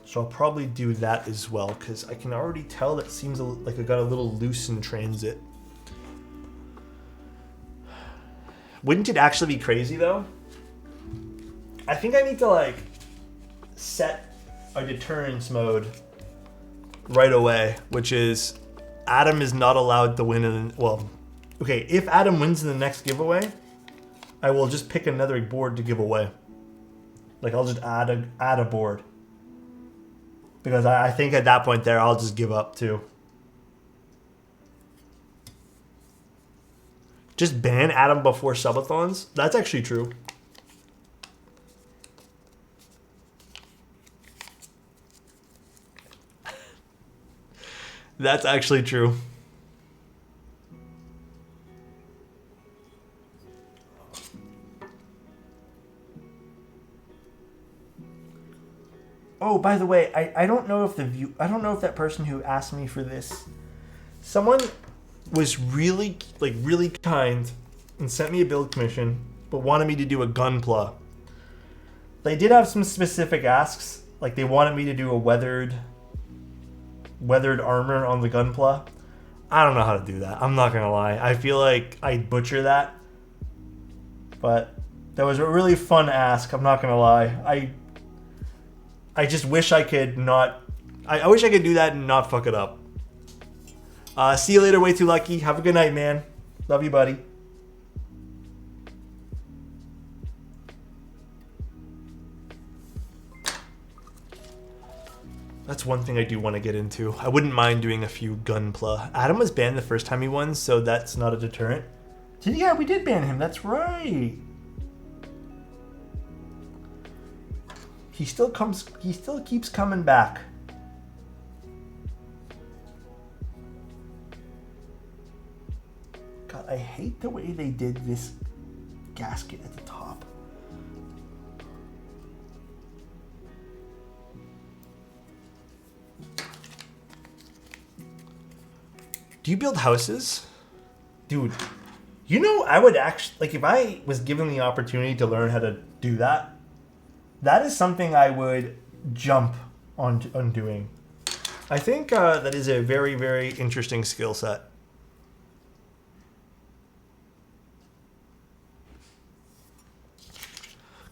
So I'll probably do that as well because I can already tell that seems like I got a little loose in transit. Wouldn't it actually be crazy though? I think I need to like set a deterrence mode right away, which is Adam is not allowed to win in, well, okay, if Adam wins in the next giveaway, I will just pick another board to give away. Like I'll just add a board. Because I think at that point there I'll just give up too. Just ban Adam before subathons? That's actually true. That's actually true. Oh, by the way, I don't know if that person who asked me for this, someone was really kind and sent me a build commission, but wanted me to do a gunpla. They did have some specific asks, like they wanted me to do a weathered armor on the gunpla. I don't know how to do that. I'm not gonna lie. I feel like I'd butcher that, but that was a really fun ask. I'm not gonna lie. I just wish I could not. I wish I could do that and not fuck it up. See you later, Way Too Lucky. Have a good night, man. Love you, buddy. That's one thing I do want to get into. I wouldn't mind doing a few Gunpla. Adam was banned the first time he won, so that's not a deterrent. Yeah, we did ban him. That's right. He still keeps coming back. God, I hate the way they did this gasket at the top. Do you build houses? Dude, you know, I would actually, like, if I was given the opportunity to learn how to do that, that is something I would jump on doing. I think that is a very, very interesting skill set.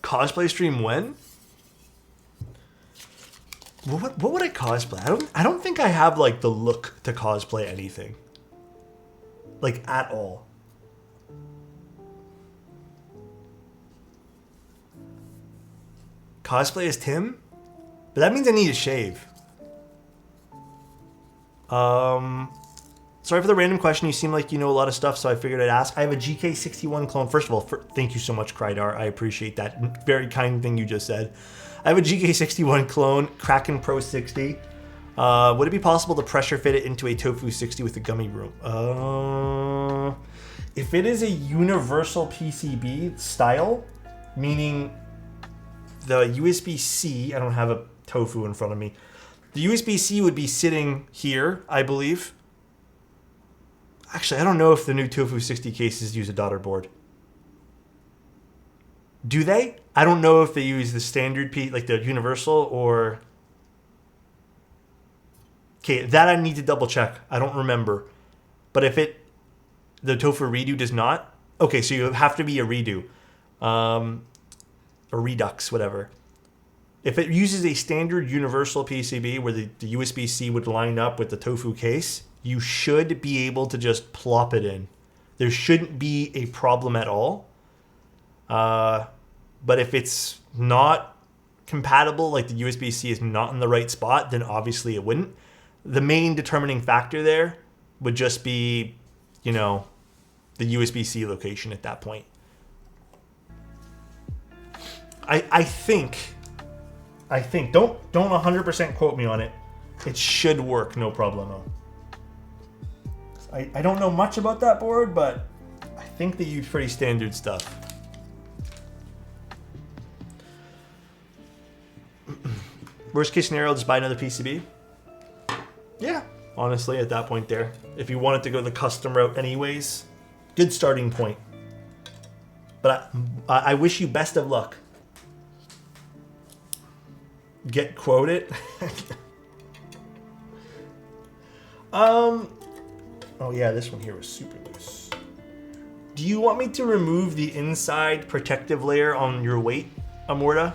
Cosplay stream when? What would I cosplay? I don't think I have like the look to cosplay anything. Like at all. Cosplay as Tim? But that means I need to shave. Sorry for the random question. You seem like you know a lot of stuff, so I figured I'd ask. I have a GK61 clone. First of all, thank you so much, Krydar. I appreciate that very kind thing you just said. I have a GK61 clone, Kraken Pro 60. Would it be possible to pressure fit it into a Tofu 60 with a gummy room? If it is a universal PCB style, meaning the USB-C, I don't have a Tofu in front of me. The USB-C would be sitting here, I believe. Actually, I don't know if the new Tofu 60 cases use a daughter board. Do they? I don't know if they use the standard like the universal or... Okay, that I need to double check. I don't remember. But if the Tofu Redo does not... Okay, so you have to be a Redo. Or Redux, whatever. If it uses a standard universal PCB where the USB-C would line up with the Tofu case, you should be able to just plop it in. There shouldn't be a problem at all. But if it's not compatible, like the USB-C is not in the right spot, then obviously it wouldn't. The main determining factor there would just be, you know, the USB-C location at that point. I think, don't 100% quote me on it. It should work, no problemo. I don't know much about that board, but I think they use pretty standard stuff. Worst case scenario, just buy another PCB. Yeah, honestly, at that point there. If you wanted to go the custom route anyways, good starting point. But I wish you best of luck. Get quoted. Oh yeah, this one here was super loose. Do you want me to remove the inside protective layer on your weight, Amorta?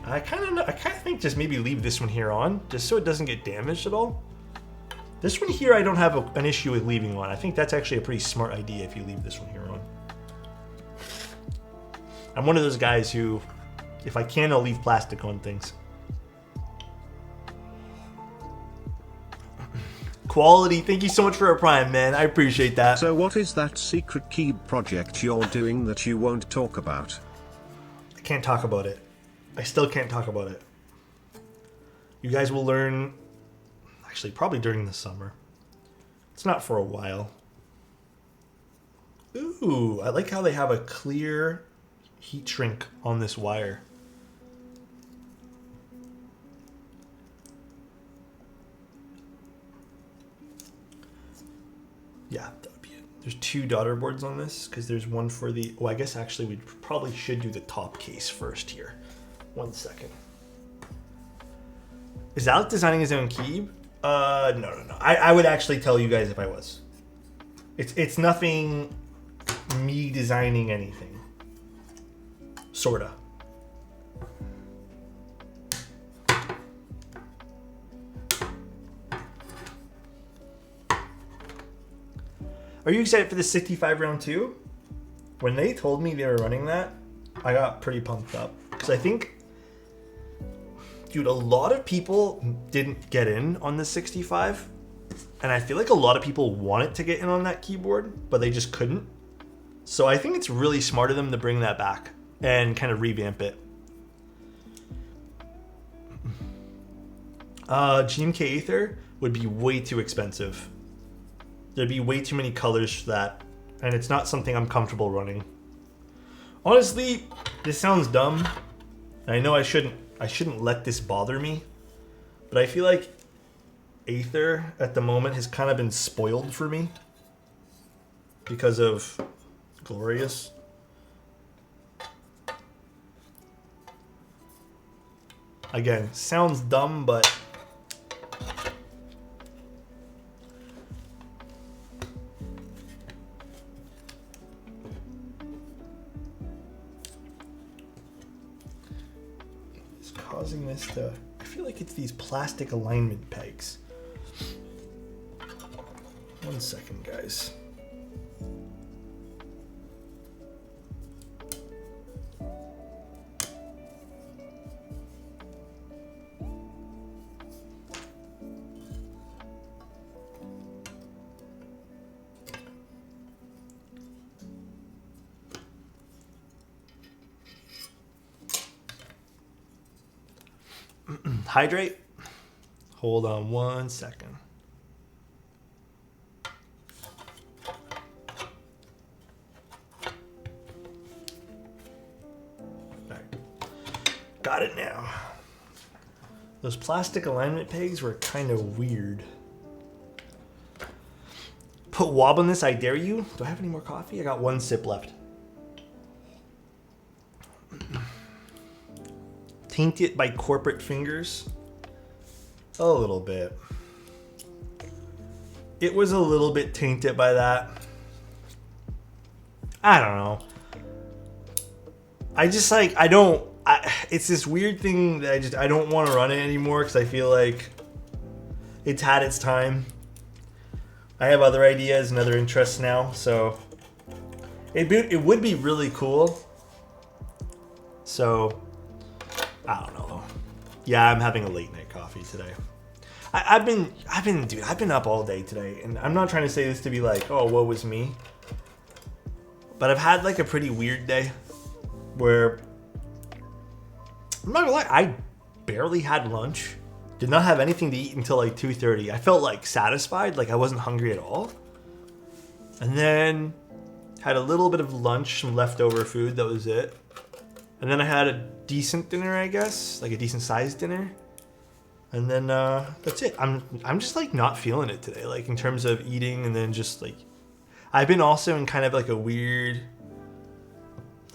I kind of think just maybe leave this one here on, just so it doesn't get damaged at all. This one here I don't have an issue with leaving on. I think that's actually a pretty smart idea if you leave this one here on. I'm one of those guys who, if I can, I'll leave plastic on things. Quality, thank you so much for a prime, man. I appreciate that. So what is that secret key project you're doing that you won't talk about? I can't talk about it. I still can't talk about it. You guys will learn, actually, probably during the summer. It's not for a while. Ooh, I like how they have a clear heat shrink on this wire. Yeah, that would be it. There's 2 daughter boards on this because there's one for the... Oh, I guess actually we probably should do the top case first here. 1 second. Is Alex designing his own key? No. I would actually tell you guys if I was. It's nothing me designing anything. Sorta. Are you excited for the 65 round 2? When they told me they were running that, I got pretty pumped up. Because I think Dude, a lot of people didn't get in on the 65. And I feel like a lot of people wanted to get in on that keyboard, but they just couldn't. So I think it's really smart of them to bring that back and kind of revamp it. GMK Aether would be way too expensive. There'd be way too many colors for that, and it's not something I'm comfortable running. Honestly, this sounds dumb. I know I shouldn't let this bother me, but I feel like Aether at the moment has kind of been spoiled for me because of Glorious. Again, sounds dumb, but it's causing this to... I feel like it's these plastic alignment pegs. 1 second, guys. Hydrate. Hold on 1 second. Got it now. Those plastic alignment pegs were kind of weird. Put wob on this, I dare you. Do I have any more coffee? I got 1 sip left. Taint it by corporate fingers? A little bit. It was a little bit tainted by that. I don't know. I just like, it's this weird thing that I don't want to run it anymore because I feel like it's had its time. I have other ideas and other interests now, so it would be really cool. So I don't know. Yeah, I'm having a late night coffee today. I've been up all day today, and I'm not trying to say this to be like, oh, woe was me. But I've had like a pretty weird day where I'm not gonna lie, I barely had lunch. Did not have anything to eat until like 2:30. I felt like satisfied, like I wasn't hungry at all. And then had a little bit of lunch, some leftover food, that was it. And then I had a decent dinner, I guess, like a decent sized dinner. And then that's it. I'm just like not feeling it today, like in terms of eating, and then just like I've been also in kind of like a weird,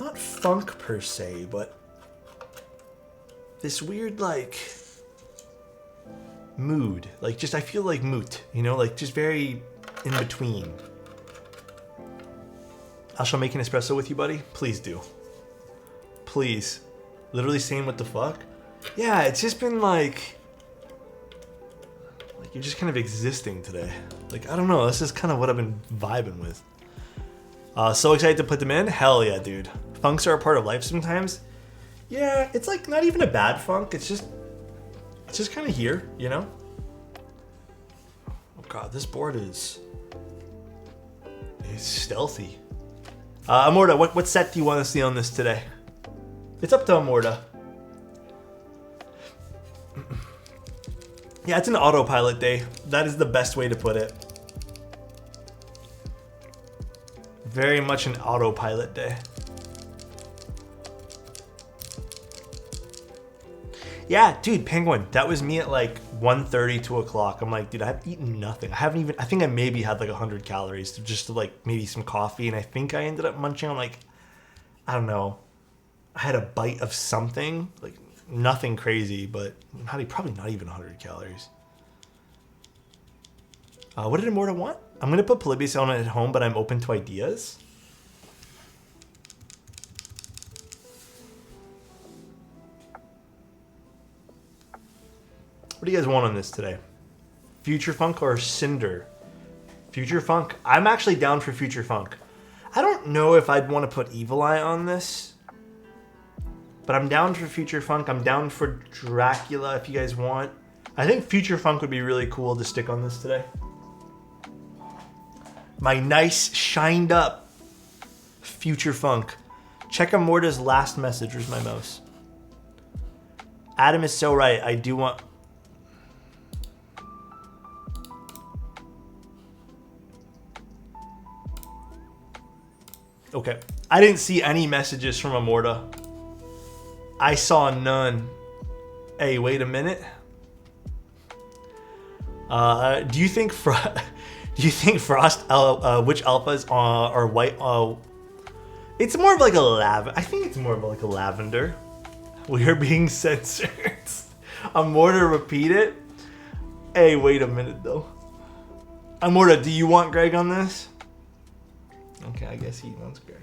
not funk per se, but this weird like mood. Like just I feel like moot, you know, like just very in between. I shall make an espresso with you, buddy. Please do. Please. Literally saying what the fuck? Yeah, it's just been like you're just kind of existing today. Like, I don't know, this is kind of what I've been vibing with. So excited to put them in? Hell yeah, dude. Funks are a part of life sometimes. Yeah, it's like not even a bad funk. It's just kind of here, you know? Oh god, this board is stealthy. Amorta, what set do you want to see on this today? It's up to Amorta. Yeah, it's an autopilot day. That is the best way to put it. Very much an autopilot day. Yeah, dude, Penguin, that was me at like 1:30, 2 o'clock. I'm like, dude, I've eaten nothing. I think I maybe had like 100 calories, just to like maybe some coffee, and I think I ended up munching on like, I don't know, I had a bite of something, like nothing crazy, but probably not even 100 calories. What did Immorta want? I'm going to put Polybius on it at home, but I'm open to ideas. What do you guys want on this today? Future Funk or Cinder? Future Funk? I'm actually down for Future Funk. I don't know if I'd want to put Evil Eye on this. But I'm down for Future Funk. I'm down for Dracula if you guys want. I think Future Funk would be really cool to stick on this today. My nice, shined up Future Funk. Check Amorta's last message. Where's my mouse? Adam is so right. I do want... Okay. I didn't see any messages from Amorta. I saw none. Hey, wait a minute. Do you think Frost which alphas are white? It's more of like a lavender. I think it's more of like a lavender. We are being censored. Amorta, repeat it. Hey, wait a minute though. Amorta, do you want Greg on this? Okay, I guess he wants Greg.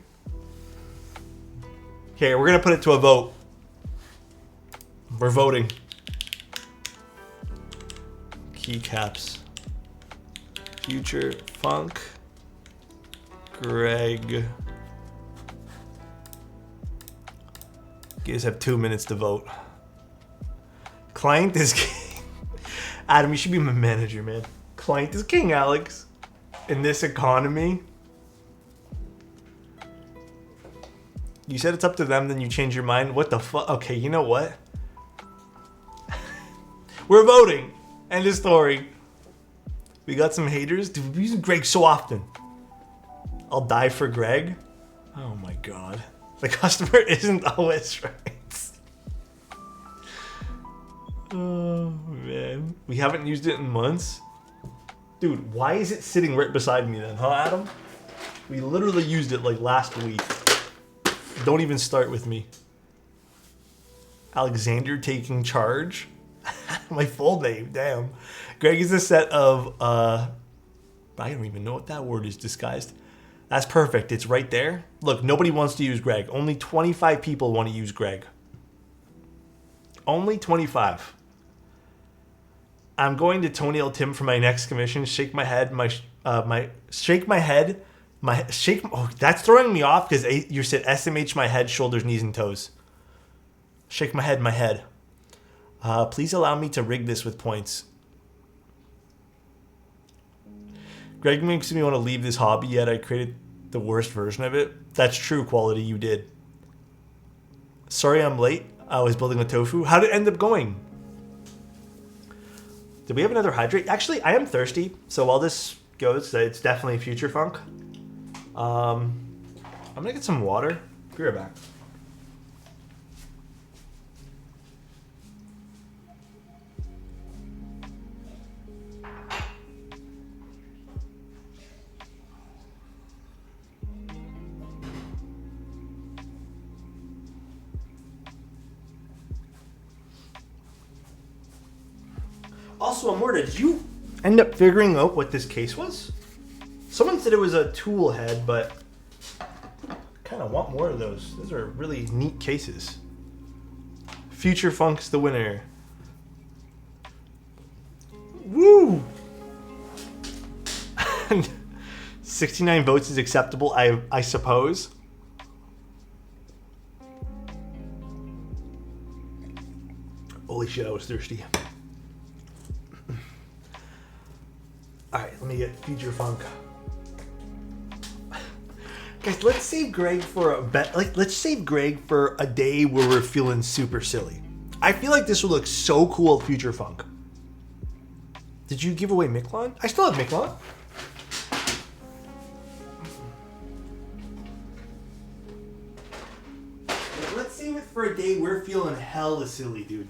Okay, we're gonna put it to a vote. We're voting. Keycaps. Future Funk. Greg. You guys have 2 minutes to vote. Client is king. Adam, you should be my manager, man. Client is king, Alex. In this economy. You said it's up to them, then you change your mind. What the fuck? Okay, you know what? We're voting. End of story. We got some haters. Dude, we use Greg so often. I'll die for Greg. Oh my god. The customer isn't always right. Oh man. We haven't used it in months. Dude, why is it sitting right beside me then, huh, Adam? We literally used it like last week. Don't even start with me. Alexander taking charge. My full name, damn. Greg is a set of, I don't even know what that word is disguised. That's perfect. It's right there. Look, nobody wants to use Greg. Only 25 people want to use Greg. Only 25. I'm going to toenail Tim for my next commission. Shake my head. Oh, that's throwing me off because you said SMH my head, shoulders, knees, and toes. Shake my head. Please allow me to rig this with points. Greg makes me want to leave this hobby, yet I created the worst version of it. That's true, quality, you did. Sorry I'm late. I was building a tofu. How did it end up going? Did we have another hydrate? Actually, I am thirsty, so while this goes, it's definitely Future Funk. I'm gonna get some water. Be right back. Also, Amorta, did you end up figuring out what this case was? Someone said it was a tool head, but I kind of want more of those. Those are really neat cases. Future Funk's the winner. Woo! 69 votes is acceptable, I suppose. Holy shit, I was thirsty. Alright, let me get Future Funk. Guys, let's save Greg for a bet. Let's save Greg for a day where we're feeling super silly. I feel like this would look so cool with Future Funk. Did you give away Miklon? I still have Miklon. Let's save it for a day we're feeling hella silly, dude.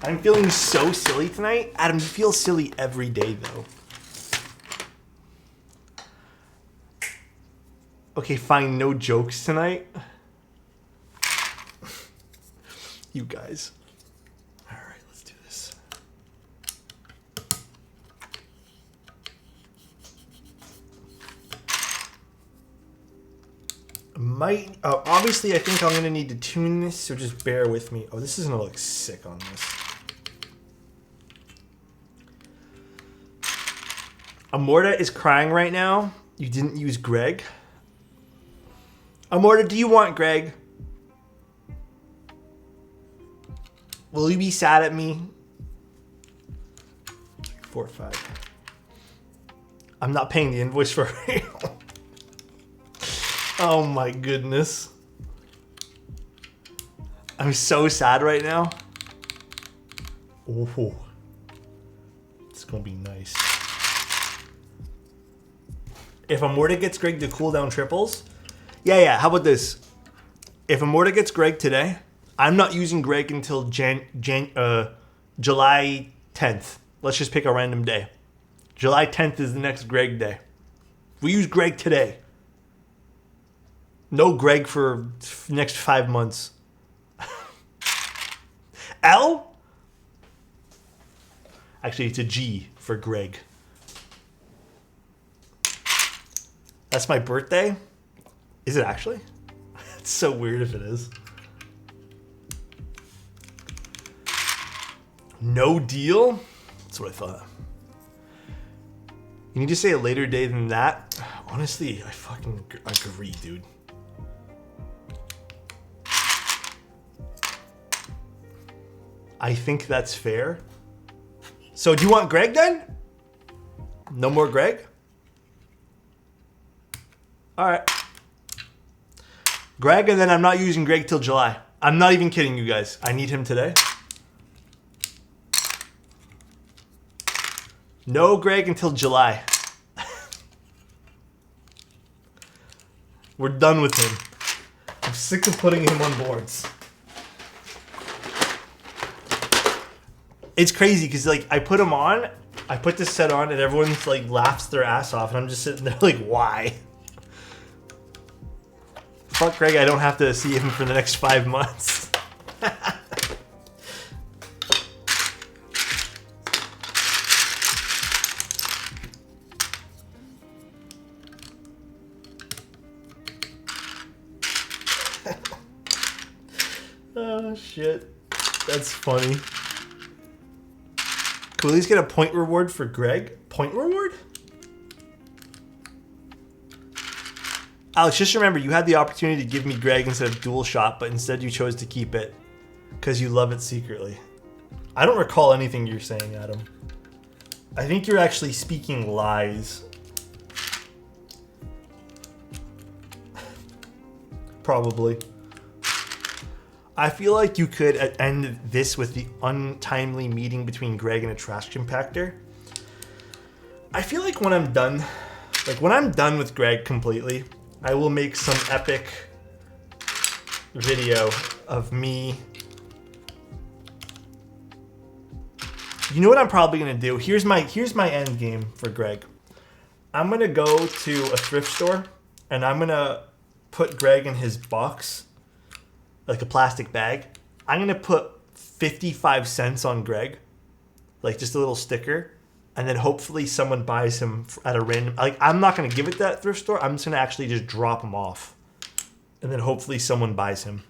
I'm feeling so silly tonight. Adam, you feel silly every day, though. Okay, fine, no jokes tonight. You guys. Alright, let's do this. Obviously, I think I'm going to need to tune this, so just bear with me. Oh, this is going to look sick on this. Amorta is crying right now. You didn't use Greg. Amorta, do you want Greg? Will you be sad at me? 4 or 5. I'm not paying the invoice for real. Oh my goodness. I'm so sad right now. Oh, it's gonna be nice. If Amorta gets Greg to cool down triples, yeah. How about this? If Amorta gets Greg today, I'm not using Greg until July 10th. Let's just pick a random day. July 10th is the next Greg day. We use Greg today. No Greg for next 5 months. L? Actually, it's a G for Greg. That's my birthday? Is it actually? It's so weird if it is. No deal? That's what I thought. You need to say a later day than that? Honestly, I fucking agree, dude. I think that's fair. So do you want Greg then? No more Greg? Alright. Greg, and then I'm not using Greg till July. I'm not even kidding you guys. I need him today. No Greg until July. We're done with him. I'm sick of putting him on boards. It's crazy because like I put him on, I put this set on, and everyone's like laughs their ass off, and I'm just sitting there like, why? Fuck Greg, I don't have to see him for the next 5 months. Oh shit, that's funny. Can we at least get a point reward for Greg? Point reward? Alex, just remember, you had the opportunity to give me Greg instead of dual shot, but instead you chose to keep it because you love it secretly. I don't recall anything you're saying, Adam. I think you're actually speaking lies. Probably. I feel like you could end this with the untimely meeting between Greg and a trash compactor. I feel like when I'm done, with Greg completely, I will make some epic video of me. You know what I'm probably gonna do? Here's my end game for Greg. I'm gonna go to a thrift store and I'm gonna put Greg in his box, like a plastic bag. I'm gonna put 55 cents on Greg, like just a little sticker, and then hopefully someone buys him at a random, like I'm not gonna give it to that thrift store, I'm just gonna actually just drop him off. And then hopefully someone buys him.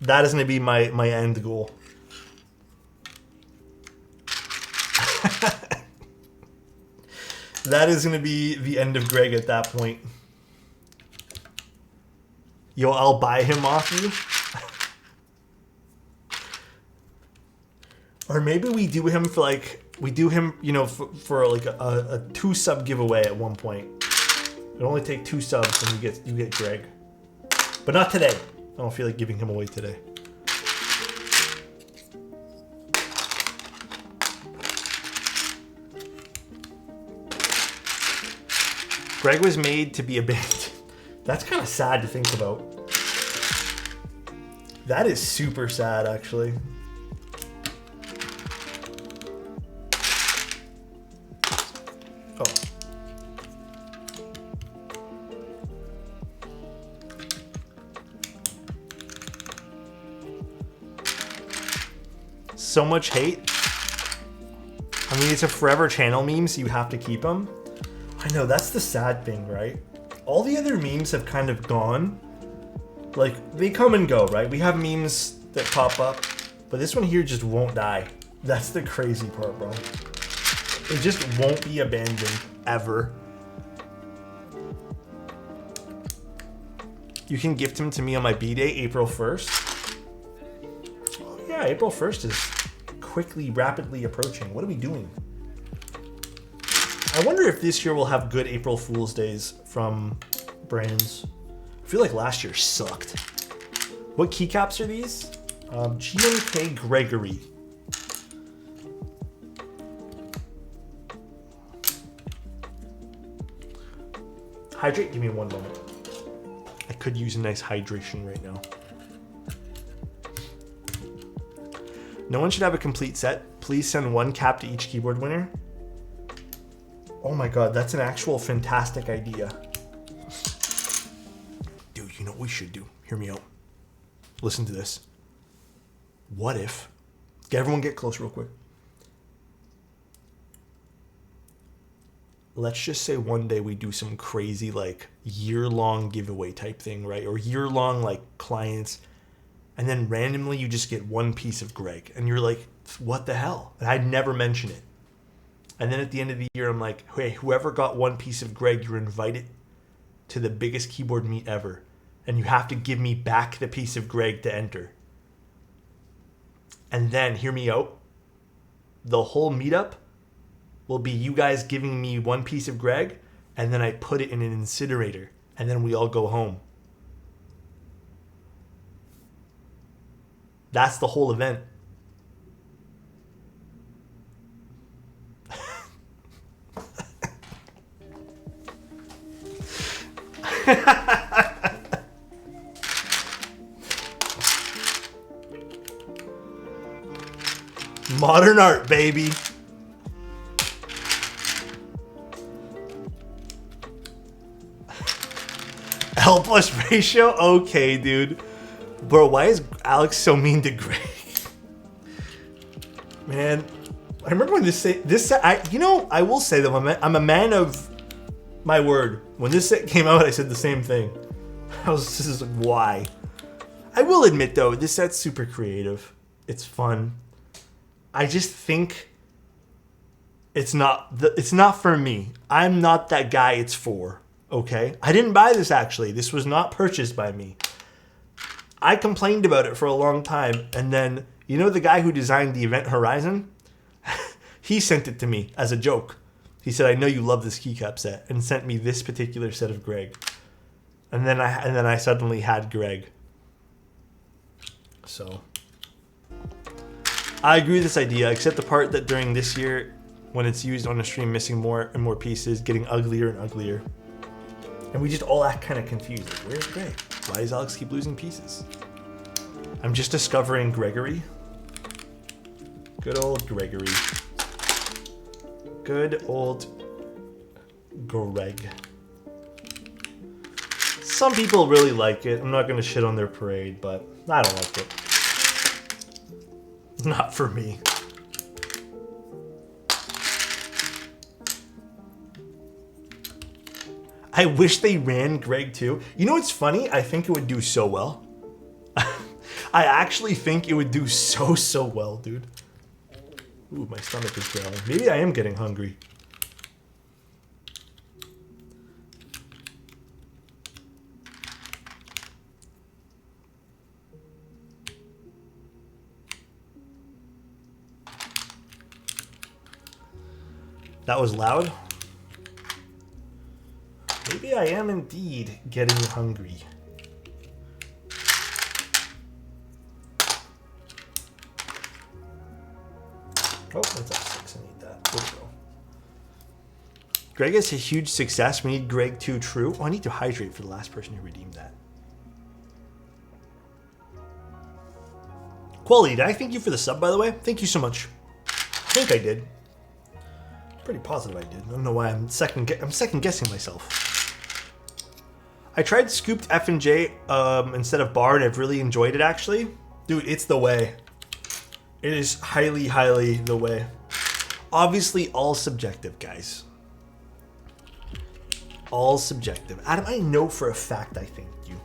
That is gonna be my end goal. That is gonna be the end of Greg at that point. Yo, I'll buy him off you. Or maybe we do him for like, you know, for like a 2 sub giveaway at one point. It'll only take 2 subs and you get Greg. But not today. I don't feel like giving him away today. Greg was made to be abandoned. That's kind of sad to think about. That is super sad, actually. Oh. So much hate. I mean, it's a forever channel meme, so you have to keep them. I know, that's the sad thing, right? All the other memes have kind of gone. Like, they come and go, right? We have memes that pop up, but this one here just won't die. That's the crazy part, bro. It just won't be abandoned, ever. You can gift him to me on my B-Day, April 1st. Oh, yeah, Yeah, April 1st is quickly, rapidly approaching. What are we doing? I wonder if this year we'll have good April Fool's Days from brands. I feel like last year sucked. What keycaps are these? GMK Gregory. Hydrate, give me one moment. I could use a nice hydration right now. No one should have a complete set. Please send one cap to each keyboard winner. Oh my god, that's an actual fantastic idea. Dude, you know what we should do? Hear me out. Listen to this. What if... Everyone get close real quick. Let's just say one day we do some crazy like year-long giveaway type thing, right? Or year-long like clients. And then randomly you just get one piece of Greg. And you're like, what the hell? And I'd never mention it. And then at the end of the year, I'm like, hey, whoever got one piece of Greg, you're invited to the biggest keyboard meet ever. And you have to give me back the piece of Greg to enter. And then, hear me out, the whole meetup will be you guys giving me one piece of Greg, and then I put it in an incinerator, and then we all go home. That's the whole event. Modern art, baby. L plus ratio? Okay, dude. Bro, why is Alex so mean to Greg? Man, I remember when I will say that I'm a man of my word. When this set came out, I said the same thing. This is like, why? I will admit though, this set's super creative. It's fun. I just think it's not for me. I'm not that guy it's for. Okay? I didn't buy this actually. This was not purchased by me. I complained about it for a long time, and then you know the guy who designed the Event Horizon? He sent it to me as a joke. He said, "I know you love this keycap set," and sent me this particular set of Greg. And then I suddenly had Greg. So I agree with this idea, except the part that during this year, when it's used on a stream, missing more and more pieces, getting uglier and uglier. And we just all act kind of confused. Like, where's Greg? Why does Alex keep losing pieces? I'm just discovering Gregory. Good old Gregory. Good old Greg. Some people really like it. I'm not going to shit on their parade, but I don't like it. Not for me. I wish they ran Greg too. You know what's funny? I think it would do so well. I actually think it would do so well, dude. Ooh, my stomach is growling. Maybe I am getting hungry. That was loud. Maybe I am indeed getting hungry. Oh, that's up 6. I need that. There we go. Greg is a huge success. We need Greg 2 true. Oh, I need to hydrate for the last person who redeemed that. Quality, did I thank you for the sub, by the way? Thank you so much. I think I did. Pretty positive I did. I don't know why I'm second guessing myself. I tried scooped F and J instead of bar, and I've really enjoyed it actually. Dude, it's the way. It is highly the way. Obviously, all subjective, guys. All subjective. Adam, I know for a fact I thanked you.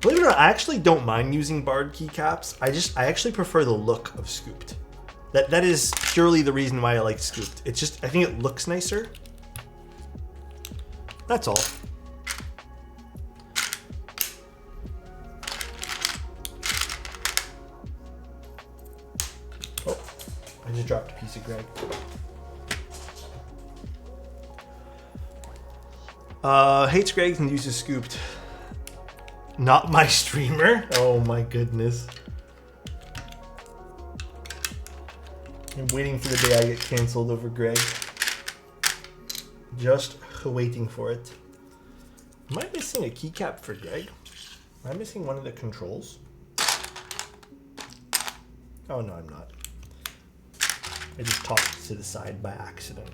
Believe it or not, I actually don't mind using barred keycaps. I actually prefer the look of scooped. That is purely the reason why I like scooped. It's just, I think it looks nicer. That's all. just dropped a piece of Greg. Hates Greg and uses scooped. Not my streamer. Oh my goodness. I'm waiting for the day I get canceled over Greg. Just waiting for it. Am I missing a keycap for Greg? Am I missing one of the controls? Oh no, I'm not. I just tossed it to the side by accident.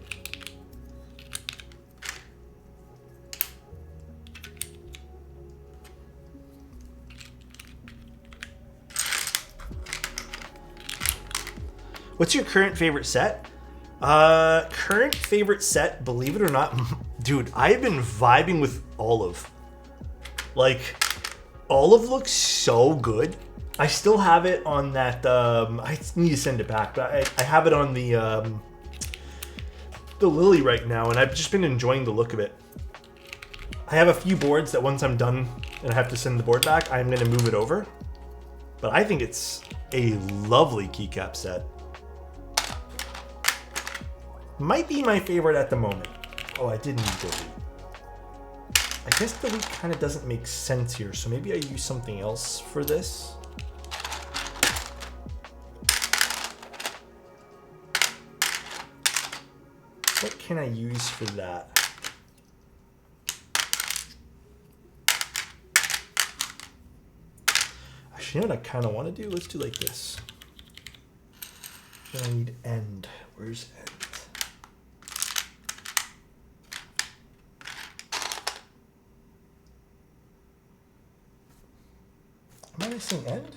What's your current favorite set? Current favorite set, believe it or not, dude, I've been vibing with Olive. Like, Olive looks so good. I still have it on that, I need to send it back, but I have it on the Lily right now, and I've just been enjoying the look of it. I have a few boards that once I'm done and I have to send the board back, I'm gonna move it over. But I think it's a lovely keycap set. Might be my favorite at the moment. Oh, I did need delete. I guess delete kind of doesn't make sense here, so maybe I use something else for this. What can I use for that? Actually, you know what I kind of want to do? Let's do like this. Then I need end. Where's end? Am I missing end?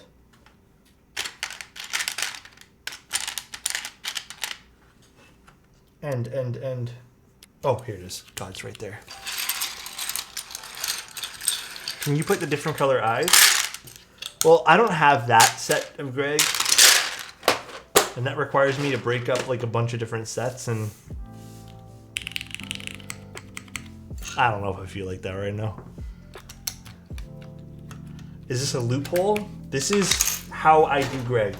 End. Oh, here it is. God, it's right there. Can you put the different color eyes? Well, I don't have that set of Greg. And that requires me to break up like a bunch of different sets, and I don't know if I feel like that right now. Is this a loophole? This is how I do Greg.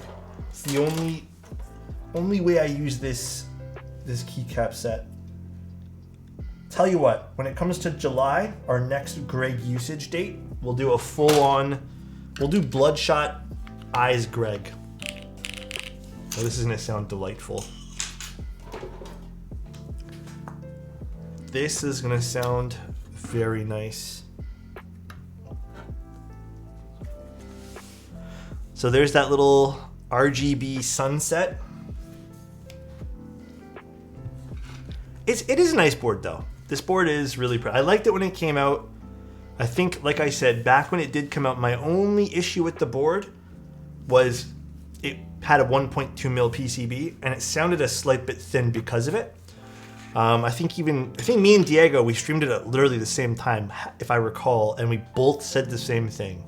It's the only way I use this keycap set. Tell you what, when it comes to July, our next Greg usage date, we'll do a we'll do Bloodshot Eyes Greg. Oh, this is gonna sound delightful. This is gonna sound very nice. So there's that little RGB sunset. It is a nice board though. This board is really pretty. I liked it when it came out. I think, like I said, back when it did come out, my only issue with the board was it had a 1.2 mil PCB and it sounded a slight bit thin because of it. I think me and Diego, we streamed it at literally the same time, if I recall, and we both said the same thing.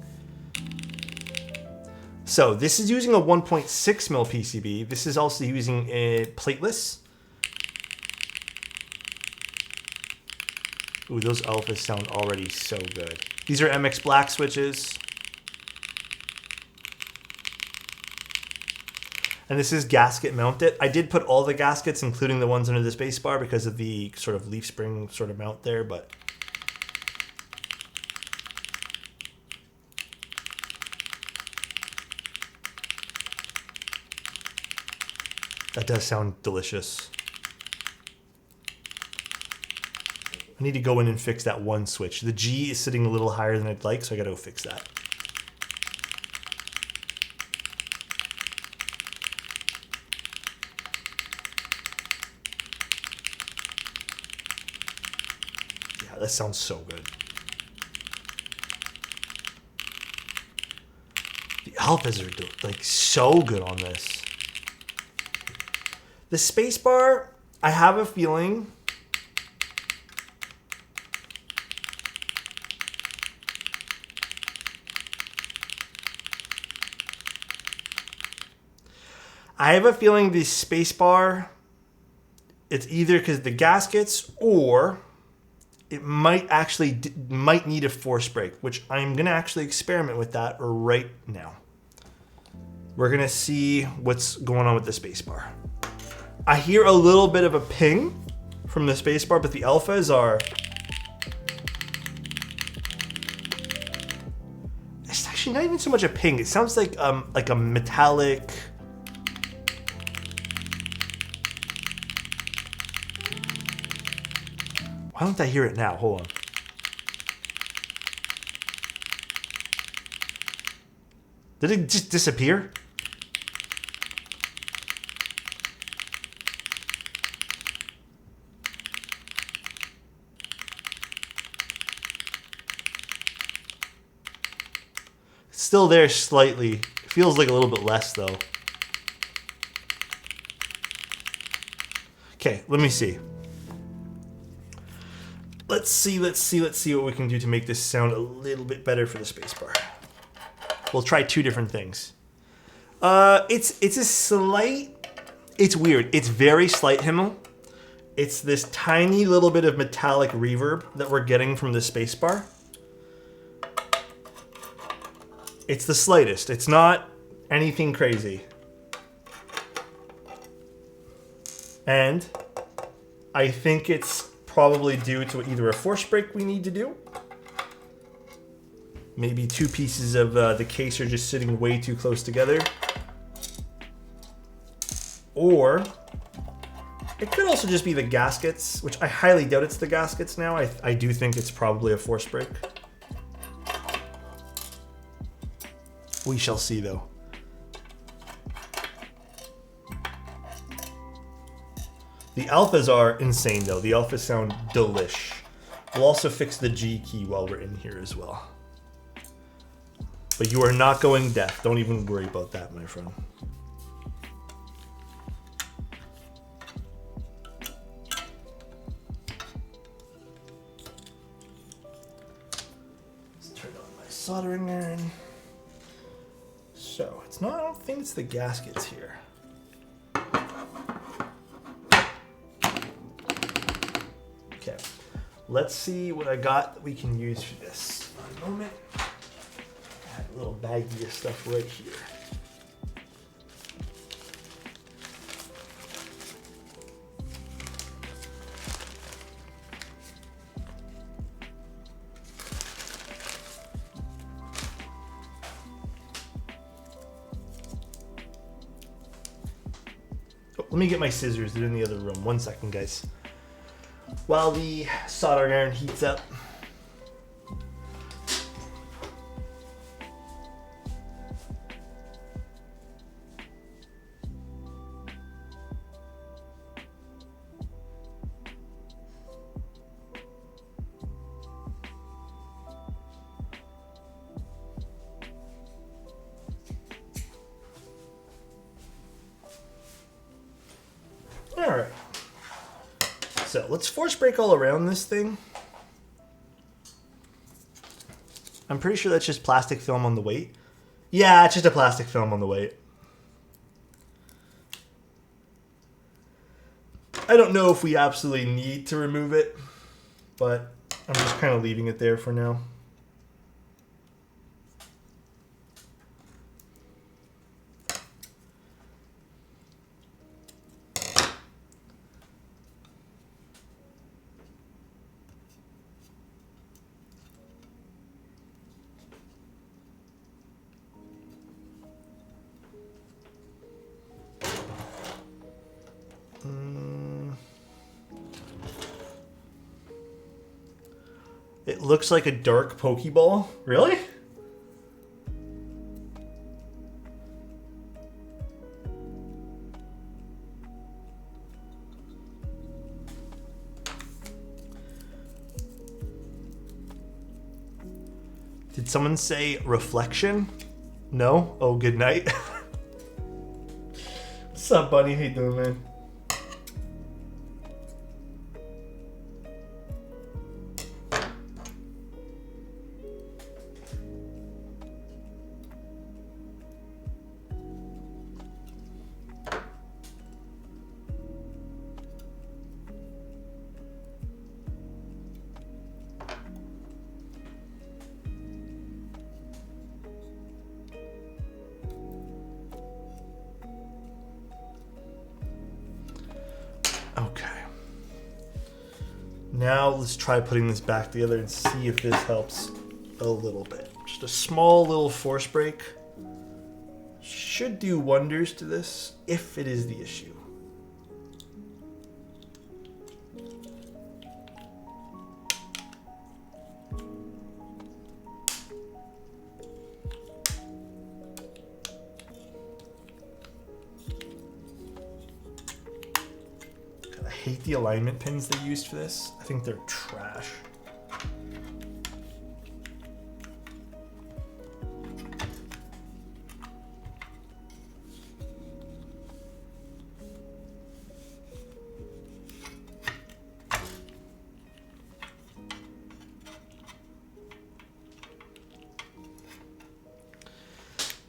So this is using a 1.6 mil PCB. This is also using a plateless. Ooh, those alphas sound already so good. These are MX Black switches. And this is gasket mounted. I did put all the gaskets, including the ones under the space bar, because of the sort of leaf spring sort of mount there, but that does sound delicious. I need to go in and fix that one switch. The G is sitting a little higher than I'd like, so I gotta go fix that. Yeah, that sounds so good. The alphas are like so good on this. The spacebar, I have a feeling the spacebar, it's either because the gaskets or it might need a force break, which I'm gonna actually experiment with that right now. We're gonna see what's going on with the spacebar. I hear a little bit of a ping from the spacebar, but the alphas are... It's actually not even so much a ping. It sounds like a metallic... Why don't I hear it now? Hold on. Did it just disappear? It's still there slightly. It feels like a little bit less though. Okay, let me see. Let's see what we can do to make this sound a little bit better for the spacebar. We'll try two different things. It's a slight, it's weird. It's very slight, Himmel. It's this tiny little bit of metallic reverb that we're getting from the spacebar. It's the slightest. It's not anything crazy. And I think it's probably due to either a force break we need to do. Maybe two pieces of the case are just sitting way too close together. Or it could also just be the gaskets, which I highly doubt it's the gaskets now. I do think it's probably a force break. We shall see though. The alphas are insane though. The alphas sound delish. We'll also fix the G key while we're in here as well. But you are not going deaf. Don't even worry about that, my friend. Let's turn on my soldering iron. So, it's not, I don't think it's the gaskets here. Okay, let's see what I got that we can use for this. One moment. I have a little baggie of stuff right here. Oh, let me get my scissors. They're in the other room. 1 second, guys. While the soldering iron heats up. All right. So let's force break all around this thing. I'm pretty sure that's just plastic film on the weight. Yeah, it's just a plastic film on the weight. I don't know if we absolutely need to remove it, but I'm just kind of leaving it there for now. It looks like a dark Pokeball. Really? Did someone say reflection? No? Oh, good night. What's up, buddy? How you doing, man? Now let's try putting this back together and see if this helps a little bit. Just a small little force break should do wonders to this if it is the issue. I hate the alignment pins they used for this. I think they're trash.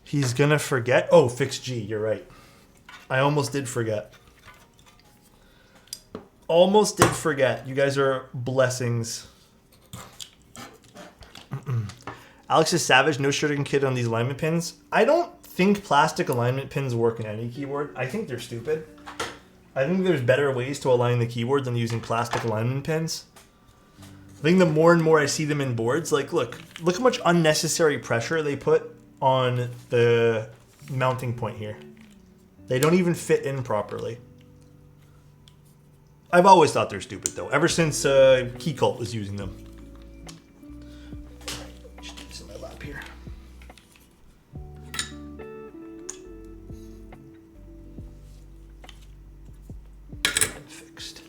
He's gonna forget. Oh, fix G, you're right. I almost did forget. Almost did forget. You guys are blessings. Alex is savage. No shooting kit on these alignment pins. I don't think plastic alignment pins work in any keyboard. I think they're stupid. I think there's better ways to align the keyboard than using plastic alignment pins. I think the more and more I see them in boards, like look how much unnecessary pressure they put on the mounting point here. They don't even fit in properly. I've always thought they're stupid though, ever since Key Cult was using them. Just do this in my lap here. Fixed.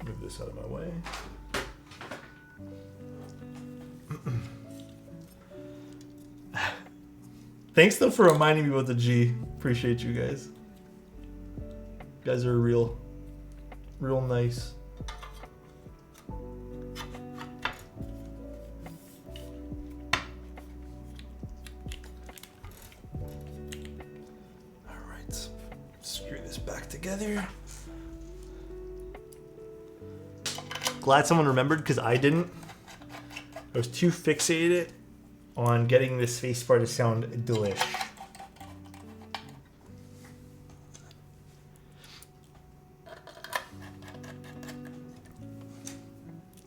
Move this out of my way. Thanks though for reminding me about the G. Appreciate you guys. You guys are real nice. Alright, screw this back together. Glad someone remembered because I didn't. I was too fixated on getting this spacebar to sound delish.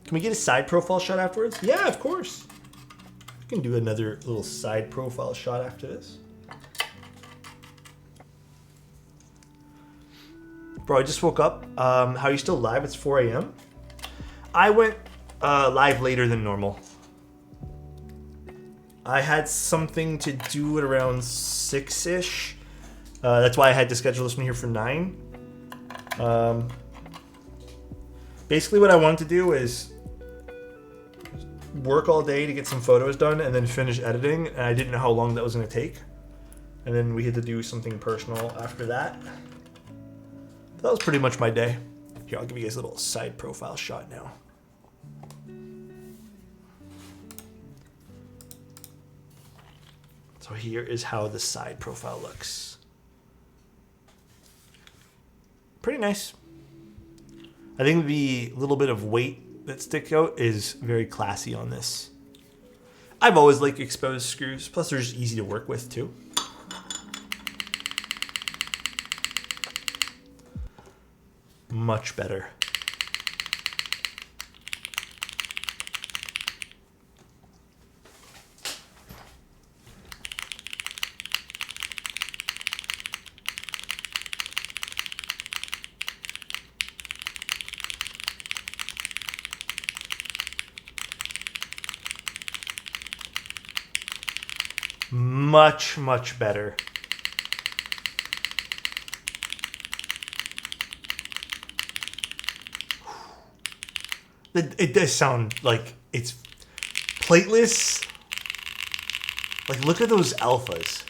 Can we get a side profile shot afterwards? Yeah, of course. We can do another little side profile shot after this. Bro, I just woke up. How are you still live? It's 4 a.m. I went live later than normal. I had something to do at around 6-ish. That's why I had to schedule this one here for 9. Basically what I wanted to do is work all day to get some photos done and then finish editing. And I didn't know how long that was going to take. And then we had to do something personal after that. That was pretty much my day. Here, I'll give you guys a little side profile shot now. So here is how the side profile looks. Pretty nice. I think the little bit of weight that sticks out is very classy on this. I've always liked exposed screws, plus they're just easy to work with too. Much better. Much, much better. It does sound like it's plateless. Like, look at those alphas.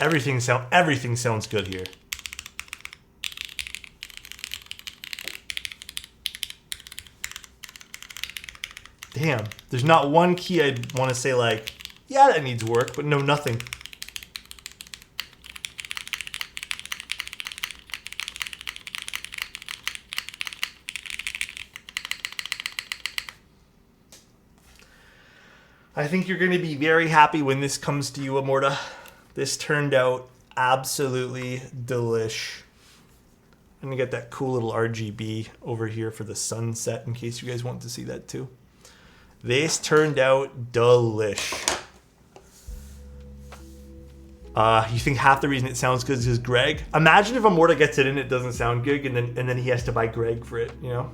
Everything sounds good here. Damn, there's not one key I'd want to say like, yeah, that needs work, but no, nothing. I think you're going to be very happy when this comes to you, Amorta. This turned out absolutely delish. I'm going to get that cool little RGB over here for the sunset in case you guys want to see that too. This turned out delish. You think half the reason it sounds good is because Greg? Imagine if Amorta gets it in, it doesn't sound good, and then he has to buy Greg for it, you know?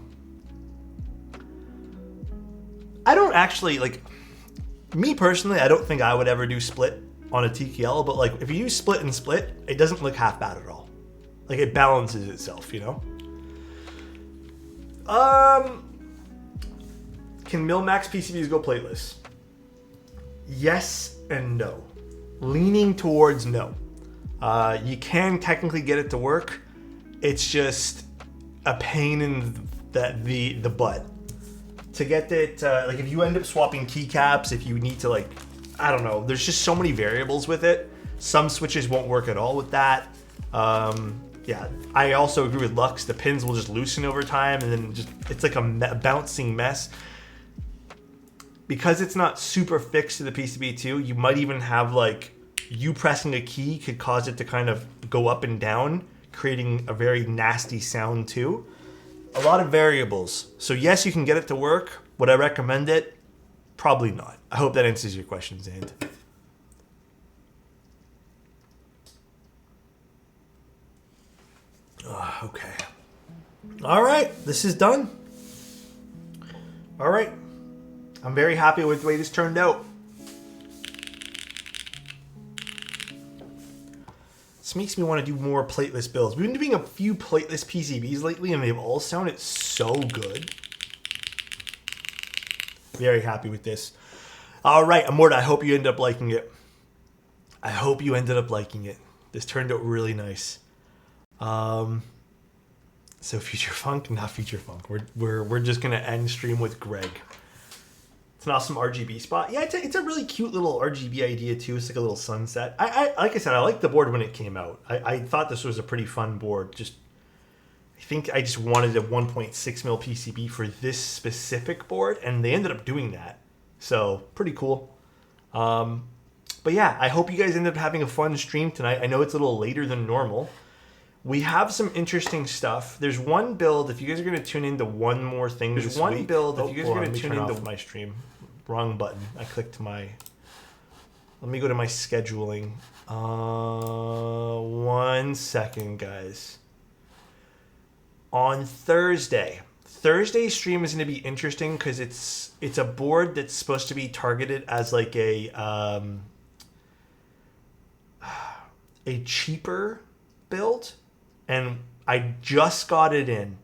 I don't actually, like... Me personally, I don't think I would ever do split on a TKL, but like if you use split and split, it doesn't look half bad at all. Like it balances itself, you know? Can Milmax PCBs go plateless? Yes and no. Leaning towards no. You can technically get it to work. It's just a pain in the butt. To get it, like if you end up swapping keycaps, if you need to like, I don't know, there's just so many variables with it. Some switches won't work at all with that. Yeah, I also agree with Lux. The pins will just loosen over time and then just, it's like a bouncing mess. Because it's not super fixed to the PCB too, you might even have like, you pressing a key could cause it to kind of go up and down, creating a very nasty sound too. A lot of variables. So yes, you can get it to work. Would I recommend it? Probably not. I hope that answers your question, Zand. Okay. All right, this is done. All right. I'm very happy with the way this turned out. This makes me want to do more plateless builds. We've been doing a few plateless PCBs lately, and they've all sounded so good. Very happy with this. All right, Amorta, I hope you ended up liking it. I hope you ended up liking it. This turned out really nice. So Future Funk, not Future Funk. We're just gonna end stream with Greg. It's an awesome RGB spot. Yeah, it's a really cute little RGB idea too. It's like a little sunset. I like I said, I liked the board when it came out. I thought this was a pretty fun board. I think I just wanted a 1.6 mil PCB for this specific board, and they ended up doing that. So pretty cool. But yeah, I hope you guys ended up having a fun stream tonight. I know it's a little later than normal. We have some interesting stuff. There's one build, if you guys are going to tune into one more thing. There's one build, if you guys are going to tune into my stream. Wrong button. I clicked my... Let me go to my scheduling. 1 second, guys. On Thursday's stream is going to be interesting because it's a board that's supposed to be targeted as like a cheaper build, and I just got it in.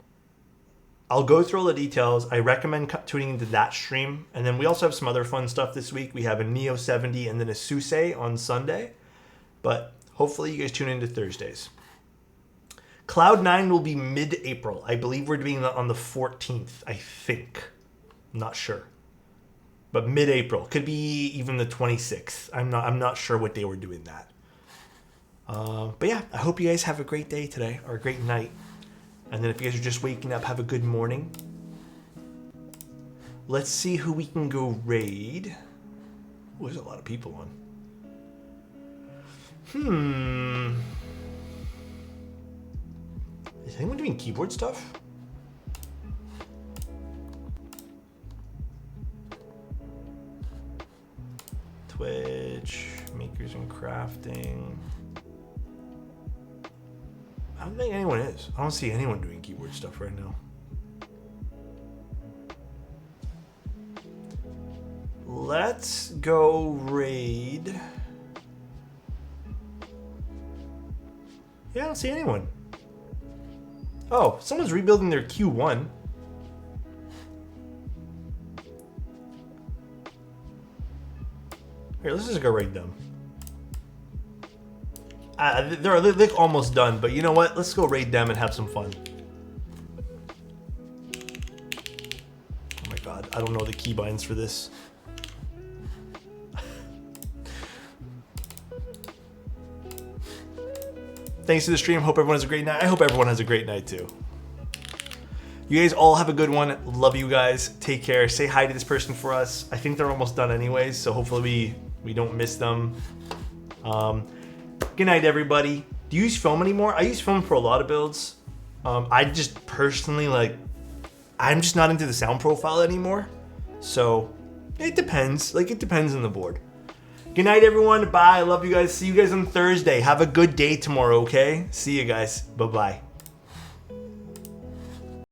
I'll go through all the details. I recommend tuning into that stream, and then we also have some other fun stuff this week. We have a Neo 70 and then a Suse on Sunday, but hopefully you guys tune into Thursdays. Cloud9 will be mid-April. I believe we're doing that on the 14th, I think. I'm not sure. But mid-April. Could be even the 26th. I'm not sure what day we're doing that. But yeah, I hope you guys have a great day today, or a great night. And then if you guys are just waking up, have a good morning. Let's see who we can go raid. Oh, there's a lot of people on. Is anyone doing keyboard stuff? Twitch, makers and crafting. I don't think anyone is. I don't see anyone doing keyboard stuff right now. Let's go raid. Yeah, I don't see anyone. Oh, someone's rebuilding their Q1. Here, let's just go raid them. They're almost done, but you know what? Let's go raid them and have some fun. Oh my god, I don't know the keybinds for this. Thanks to the stream. Hope everyone has a great night. I hope everyone has a great night too. You guys all have a good one. Love you guys. Take care. Say hi to this person for us. I think they're almost done anyways, so hopefully we don't miss them. Good night, everybody. Do you use film anymore? I use film for a lot of builds. I just personally, like, I'm just not into the sound profile anymore. So it depends. Like, it depends on the board. Good night, everyone. Bye. I love you guys. See you guys on Thursday. Have a good day tomorrow, okay? See you guys. Bye-bye.